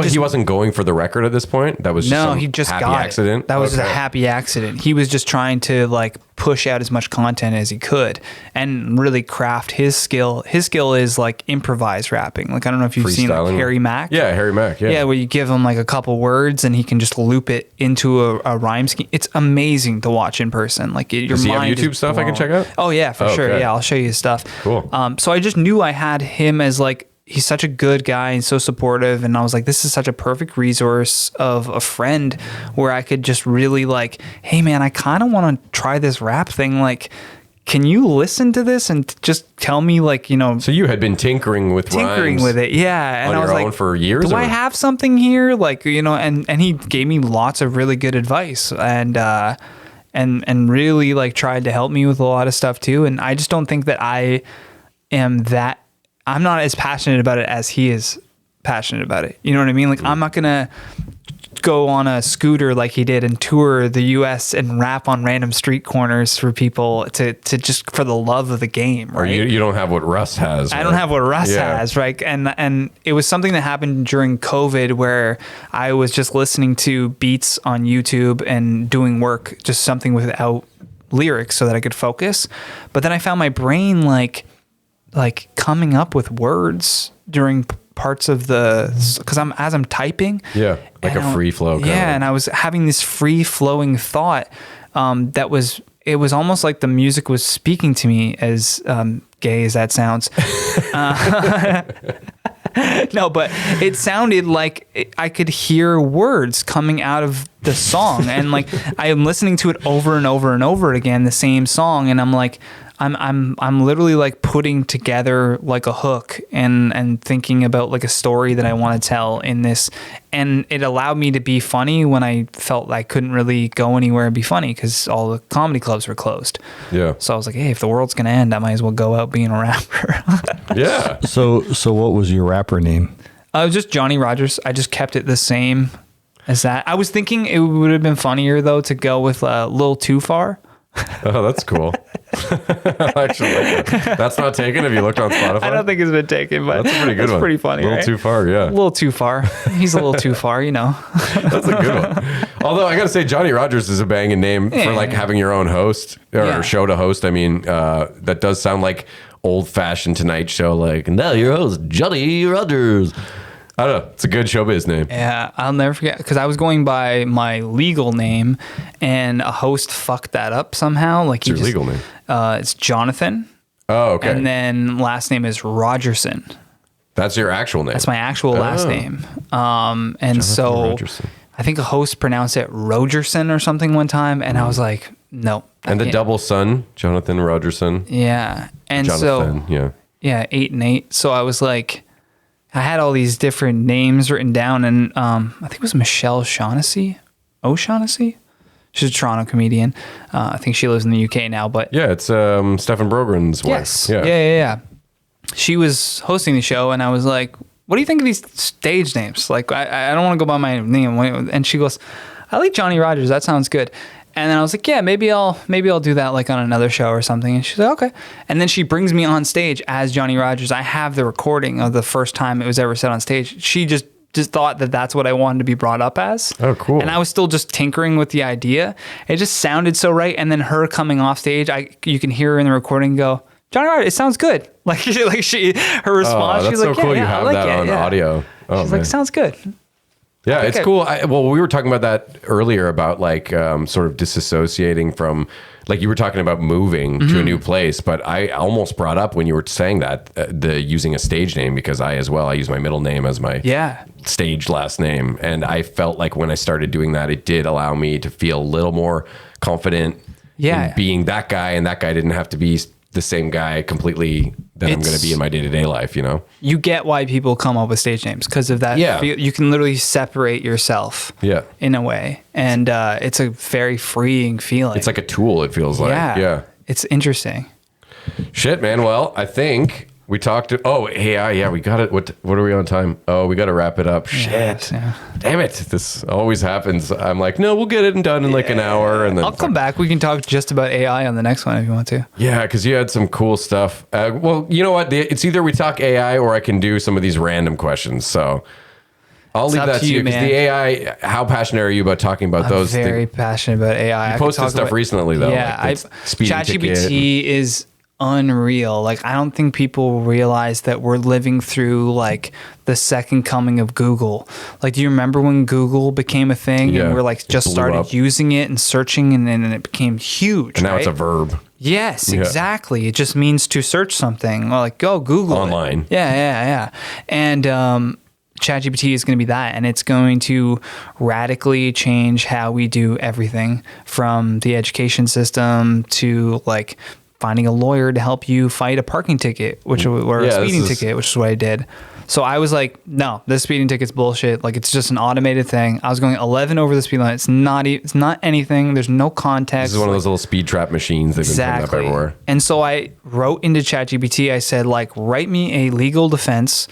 Speaker 2: He wasn't going for the record at this point? That was just some
Speaker 3: he just
Speaker 2: happy
Speaker 3: got
Speaker 2: accident?
Speaker 3: it. That was just a
Speaker 2: Okay.
Speaker 3: happy accident. He was just trying to like push out as much content as he could and really craft his skill. His skill is like improvised rapping. Like, I don't know if you've seen like
Speaker 2: Freestyling.
Speaker 3: Harry Mack.
Speaker 2: Yeah, Harry Mack. Yeah.
Speaker 3: Yeah, where you give him like a couple words and he can just loop it into a rhyme scheme. It's amazing to watch in person. Like your
Speaker 2: Does he have
Speaker 3: mind
Speaker 2: YouTube
Speaker 3: is
Speaker 2: stuff I can
Speaker 3: blown.
Speaker 2: check out?
Speaker 3: Oh yeah, for sure.
Speaker 2: Okay.
Speaker 3: Yeah, I'll show you his stuff.
Speaker 2: Cool.
Speaker 3: So I just knew I had him as like, he's such a good guy and so supportive. And I was like, this is such a perfect resource of a friend where I could just really like, hey man, I kind of want to try this rap thing. Like, can you listen to this and just tell me like, you know,
Speaker 2: So you had been tinkering with rhymes
Speaker 3: with it. Yeah. And
Speaker 2: on
Speaker 3: I was
Speaker 2: your
Speaker 3: like,
Speaker 2: own for years?
Speaker 3: do
Speaker 2: or-
Speaker 3: I have something here? Like, you know, and he gave me lots of really good advice and really like tried to help me with a lot of stuff too. And I just don't think that I'm not as passionate about it as he is passionate about it. You know what I mean? Like, I'm not going to go on a scooter like he did and tour the US and rap on random street corners for people to just for the love of the game.
Speaker 2: Or
Speaker 3: Right?
Speaker 2: you don't have what Russ has.
Speaker 3: I
Speaker 2: right?
Speaker 3: don't have what Russ
Speaker 2: Yeah.
Speaker 3: has, right? And it was something that happened during COVID where I was just listening to beats on YouTube and doing work, just something without lyrics so that I could focus. But then I found my brain like coming up with words during parts of because as I'm typing.
Speaker 2: Yeah, like
Speaker 3: and
Speaker 2: a free flow.
Speaker 3: Yeah, and I was having this free flowing thought it was almost like the music was speaking to me, as gay as that sounds. No, but it sounded like I could hear words coming out of the song, and like I am listening to it over and over and over again, the same song, and I'm like, I'm literally like putting together like a hook and thinking about like a story that I want to tell in this, and it allowed me to be funny when I felt I couldn't really go anywhere and be funny because all the comedy clubs were closed.
Speaker 2: Yeah.
Speaker 3: So I was like, hey, if the world's gonna end, I might as well go out being a rapper.
Speaker 2: Yeah.
Speaker 4: So what was your rapper name?
Speaker 3: It was just Johnny Rogers. I just kept it the same as that. I was thinking it would have been funnier though to go with a little too far.
Speaker 2: Oh, that's cool. Actually, that's not taken. Have you looked on Spotify?
Speaker 3: I don't think it's been taken, but
Speaker 2: that's a pretty good one.
Speaker 3: Pretty funny.
Speaker 2: A little
Speaker 3: right?
Speaker 2: too far, yeah.
Speaker 3: A little too far. He's a little too far, you know.
Speaker 2: That's a good one. Although I gotta say, Johnny Rogers is a banging name for like having your own host or show to host. I mean, that does sound like old-fashioned Tonight Show. Like, now your host, Johnny Rogers. I don't know. It's a good showbiz name.
Speaker 3: Yeah, I'll never forget because I was going by my legal name, and a host fucked that up somehow. Like,
Speaker 2: What's your legal name?
Speaker 3: It's Jonathan.
Speaker 2: Oh, okay.
Speaker 3: And then last name is Rogerson.
Speaker 2: That's your actual name.
Speaker 3: That's my actual last name. And
Speaker 2: Jonathan
Speaker 3: so
Speaker 2: Rogerson.
Speaker 3: I think a host pronounced it Rogerson or something one time, and I was like, no.
Speaker 2: And the double son, Jonathan Rogerson.
Speaker 3: Yeah. And
Speaker 2: Jonathan,
Speaker 3: so, yeah, 8 and 8. So I was like, I had all these different names written down, and I think it was Michelle O'Shaughnessy. She's a Toronto comedian. I think she lives in the UK now, but
Speaker 2: Yeah, it's Stefan Brogren's wife.
Speaker 3: yes, yeah. She was hosting the show, and I was like, "What do you think of these stage names? Like, I don't want to go by my name." And she goes, "I like Johnny Rogers. That sounds good." And then I was like, yeah, maybe I'll do that like on another show or something. And she's like, okay. And then she brings me on stage as Johnny Rogers. I have the recording of the first time it was ever said on stage. She just thought that that's what I wanted to be brought up as.
Speaker 2: Oh, cool.
Speaker 3: And I was still just tinkering with the idea. It just sounded so right. And then her coming off stage, you can hear her in the recording go, Johnny Rogers, it sounds good. Her response.
Speaker 2: That's
Speaker 3: She's
Speaker 2: so
Speaker 3: like,
Speaker 2: cool.
Speaker 3: yeah,
Speaker 2: You have
Speaker 3: I like
Speaker 2: that
Speaker 3: it,
Speaker 2: on
Speaker 3: yeah.
Speaker 2: audio. Oh,
Speaker 3: She's
Speaker 2: man.
Speaker 3: like, sounds good.
Speaker 2: Yeah, it's
Speaker 3: Okay.
Speaker 2: cool. Well, we were talking about that earlier about like sort of disassociating from, like you were talking about moving to a new place, but I almost brought up when you were saying that the using a stage name, because I use my middle name as my stage last name, and I felt like when I started doing that, it did allow me to feel a little more confident in being that guy, and that guy didn't have to be the same guy completely that I'm going to be in my day-to-day life, you know?
Speaker 3: You get why people come up with stage names because of that.
Speaker 2: Yeah.
Speaker 3: You can literally separate yourself in a way. And it's a very freeing feeling.
Speaker 2: It's like a tool, it feels like. Yeah.
Speaker 3: It's interesting.
Speaker 2: Shit, man. Well, I think we talked to... Oh, hey, we got it. What are we on time? Oh, we got to wrap it up. Shit.
Speaker 3: Yeah.
Speaker 2: Damn it. This always happens. I'm like, no, we'll get it done in like an hour. And then
Speaker 3: I'll come back. We can talk just about AI on the next one if you want to.
Speaker 2: Yeah, because you had some cool stuff. Well, you know what? It's either we talk AI or I can do some of these random questions. So I'll leave that to you. Because the AI, how passionate are you about talking about those?
Speaker 3: I'm very passionate about AI.
Speaker 2: You posted stuff recently, though.
Speaker 3: Yeah.
Speaker 2: Like
Speaker 3: ChatGPT is unreal. Like, I don't think people realize that we're living through like the second coming of Google. Like, do you remember when Google became a thing and we're like just started
Speaker 2: up.
Speaker 3: using it and searching, and then it became huge?
Speaker 2: And now it's a verb.
Speaker 3: Yes, exactly. It just means to search something. Or like, go Google
Speaker 2: online.
Speaker 3: It. Yeah. And ChatGPT is going to be that, and it's going to radically change how we do everything, from the education system to like finding a lawyer to help you fight a parking ticket, or a speeding ticket, which is what I did. So I was like, no, this speeding ticket's bullshit. Like, it's just an automated thing. I was going 11 over the speed line. It's not anything. There's no context.
Speaker 2: This is one of those little speed trap machines they've been putting up everywhere.
Speaker 3: And so I wrote into ChatGPT, I said, like, write me a legal defense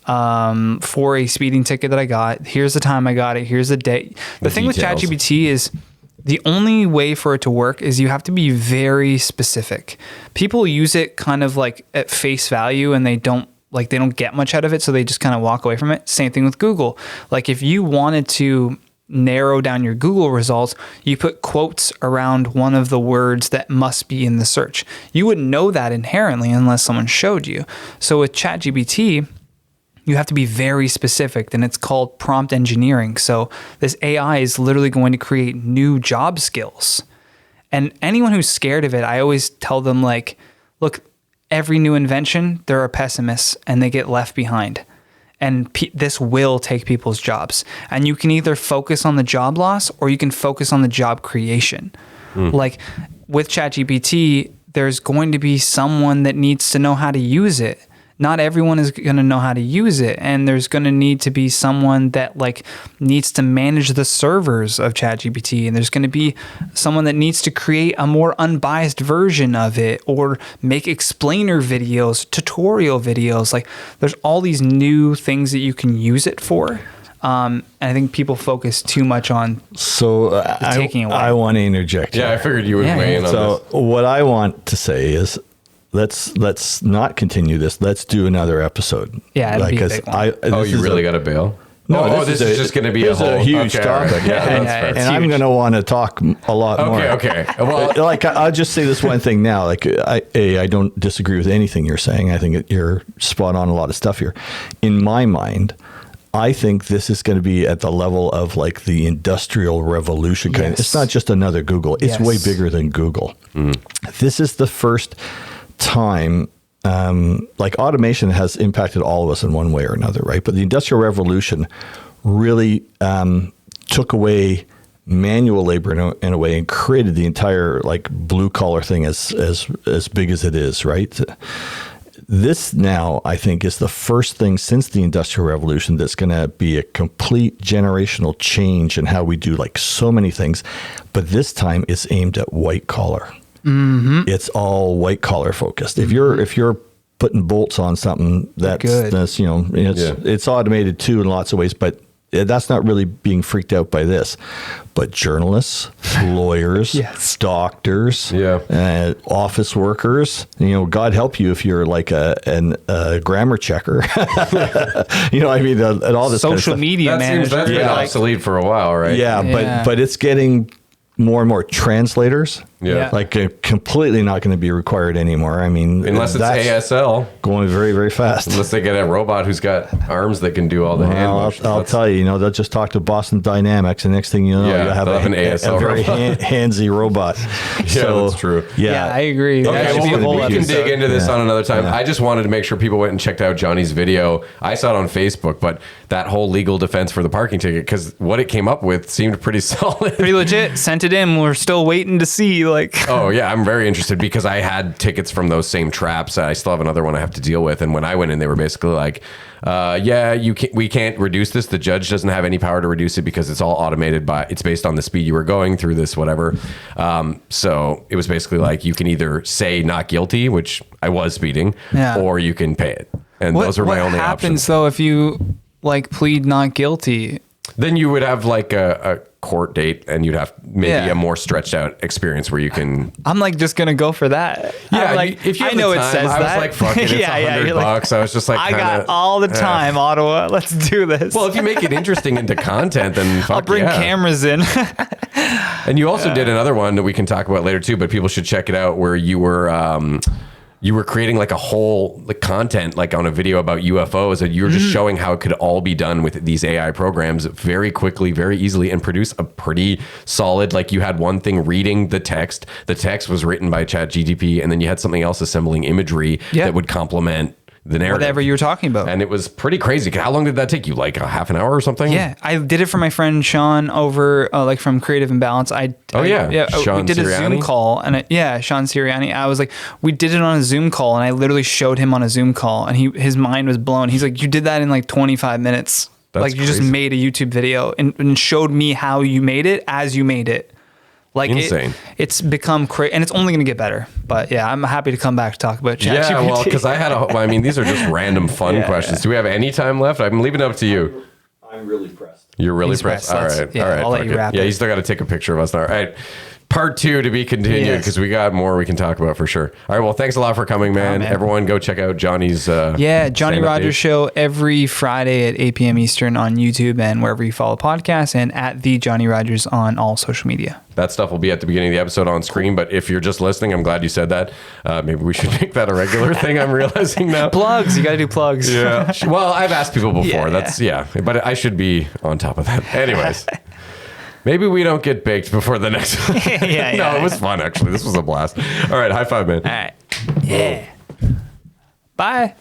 Speaker 3: for a speeding ticket that I got. Here's the time I got it. Here's the date. The thing with ChatGPT is the only way for it to work is you have to be very specific. People use it kind of like at face value, and they don't get much out of it, so they just kind of walk away from it. Same thing with Google. Like, if you wanted to narrow down your Google results, you put quotes around one of the words that must be in the search. You wouldn't know that inherently unless someone showed you. So with ChatGPT, you have to be very specific, and it's called prompt engineering. So this AI is literally going to create new job skills. And anyone who's scared of it, I always tell them, like, look, every new invention, there are pessimists and they get left behind. And this will take people's jobs. And you can either focus on the job loss or you can focus on the job creation. Like with ChatGPT, there's going to be someone that needs to know how to use it. Not everyone is going to know how to use it. And there's going to need to be someone that like needs to manage the servers of ChatGPT. And there's going to be someone that needs to create a more unbiased version of it or make explainer videos, tutorial videos. Like there's all these new things that you can use it for. And I think people focus too much on taking away.
Speaker 4: I want to interject.
Speaker 2: Yeah, I figured you would weigh in on
Speaker 4: this. So what I want to say is, let's not continue this. Let's do another episode.
Speaker 3: Yeah, it'd be a big one.
Speaker 2: You really got to bail?
Speaker 4: No,
Speaker 2: this is just going to be a
Speaker 4: huge topic.
Speaker 2: Right. Yeah, that's fair.
Speaker 4: And I'm going to want to talk a lot more.
Speaker 2: Okay. Well,
Speaker 4: like I'll just say this one thing now. Like I don't disagree with anything you're saying. I think you're spot on a lot of stuff here. In my mind, I think this is going to be at the level of like the industrial revolution.
Speaker 3: Yes.
Speaker 4: It's not just another Google. It's way bigger than Google. This is the first time, like automation has impacted all of us in one way or another, right? But the Industrial Revolution really took away manual labor in a way and created the entire like blue collar thing as big as it is, right? This now, I think, is the first thing since the Industrial Revolution that's going to be a complete generational change in how we do like so many things. But this time it's aimed at white collar. It's all white collar focused. If you're putting bolts on something, that's you know, it's automated too in lots of ways, but that's not really being freaked out by this. But journalists, lawyers, doctors, office workers, you know, God help you if you're like a grammar checker. You know, I mean, and all this
Speaker 3: social media manager.
Speaker 2: That's been obsolete for a while, right?
Speaker 4: Yeah, but it's getting more and more translators. Like completely not going to be required anymore. I mean,
Speaker 2: unless it's ASL
Speaker 4: going very, very fast.
Speaker 2: Unless they get a robot who's got arms that can do all the hand motions.
Speaker 4: I'll tell you, you know, they'll just talk to Boston Dynamics, and next thing you know, you have
Speaker 2: an ASL
Speaker 4: a very handsy robot.
Speaker 2: That's true.
Speaker 3: Yeah, I agree.
Speaker 2: Okay, we can dig into this on another time. I just wanted to make sure people went and checked out Johnny's video. I saw it on Facebook, but that whole legal defense for the parking ticket, because what it came up with seemed pretty solid.
Speaker 3: Pretty legit. Sent it in. We're still waiting to see. Like,
Speaker 2: oh yeah, I'm very interested because I had tickets from those same traps. I still have another one I have to deal with. And when I went in, they were basically like, we can't reduce this. The judge doesn't have any power to reduce it because it's all automated it's based on the speed you were going through this, whatever. So it was basically like, you can either say not guilty, which I was speeding, or you can pay it. And those were my only options.
Speaker 3: What happens though if you like plead not guilty?
Speaker 2: Then you would have like a court date, and you'd have maybe a more stretched out experience where you can.
Speaker 3: I'm like just gonna go for that.
Speaker 2: Yeah,
Speaker 3: like,
Speaker 2: if you have
Speaker 3: I know
Speaker 2: the time,
Speaker 3: it says
Speaker 2: I
Speaker 3: that.
Speaker 2: was like, fuck it, it's $100 bucks. I was just like,
Speaker 3: I got all the time, Ottawa. Let's do this.
Speaker 2: Well, if you make it interesting into content, then fuck,
Speaker 3: I'll bring cameras in.
Speaker 2: And you also did another one that we can talk about later too, but people should check it out, where you were creating like a whole content like on a video about UFOs, and you were just showing how it could all be done with these AI programs very quickly, very easily, and produce a pretty solid, like you had one thing reading the text was written by ChatGPT, and then you had something else assembling imagery that would complement the narrative.
Speaker 3: Whatever you were talking about.
Speaker 2: And it was pretty crazy. How long did that take you? Like a half an hour or something?
Speaker 3: Yeah. I did it for my friend Sean over like from Creative Imbalance.
Speaker 2: Sean
Speaker 3: we did a
Speaker 2: Sirianni?
Speaker 3: Zoom call, and Sean Sirianni. I was like, we did it on a Zoom call, and I literally showed him on a Zoom call, and his mind was blown. He's like, you did that in like 25 minutes.
Speaker 2: That's
Speaker 3: like you
Speaker 2: crazy.
Speaker 3: just made a YouTube video and showed me how you made it as you made it. Like
Speaker 2: insane.
Speaker 3: It's become crazy, and it's only going to get better. But yeah, I'm happy to come back to talk about ChatGPT.
Speaker 2: Yeah, well, because I mean, these are just random fun questions. Do we have any time left? I'm leaving it up to you.
Speaker 4: I'm really pressed.
Speaker 2: You're really pressed. All right.
Speaker 3: Yeah,
Speaker 2: all right.
Speaker 3: I'll let you wrap
Speaker 2: Yeah,
Speaker 3: it.
Speaker 2: you still got to take a picture of us now. All right. Part 2 to be continued, because we got more we can talk about for sure. All right. Well, thanks a lot for coming, man. Everyone go check out Johnny's
Speaker 3: Johnny Rogers Show every Friday at 8 p.m. Eastern on YouTube and wherever you follow podcasts, and at the Johnny Rogers on all social media.
Speaker 2: That stuff will be at the beginning of the episode on screen, but if you're just listening, I'm glad you said that. Maybe we should make that a regular thing, I'm realizing now.
Speaker 3: Plugs. You got to do plugs.
Speaker 2: Yeah. Well, I've asked people before. But I should be on top of that. Anyways. Maybe we don't get baked before the next one.
Speaker 3: Yeah,
Speaker 2: No, it was fun, actually. This was a blast. All right. High five, man.
Speaker 3: All right. Yeah. Bye.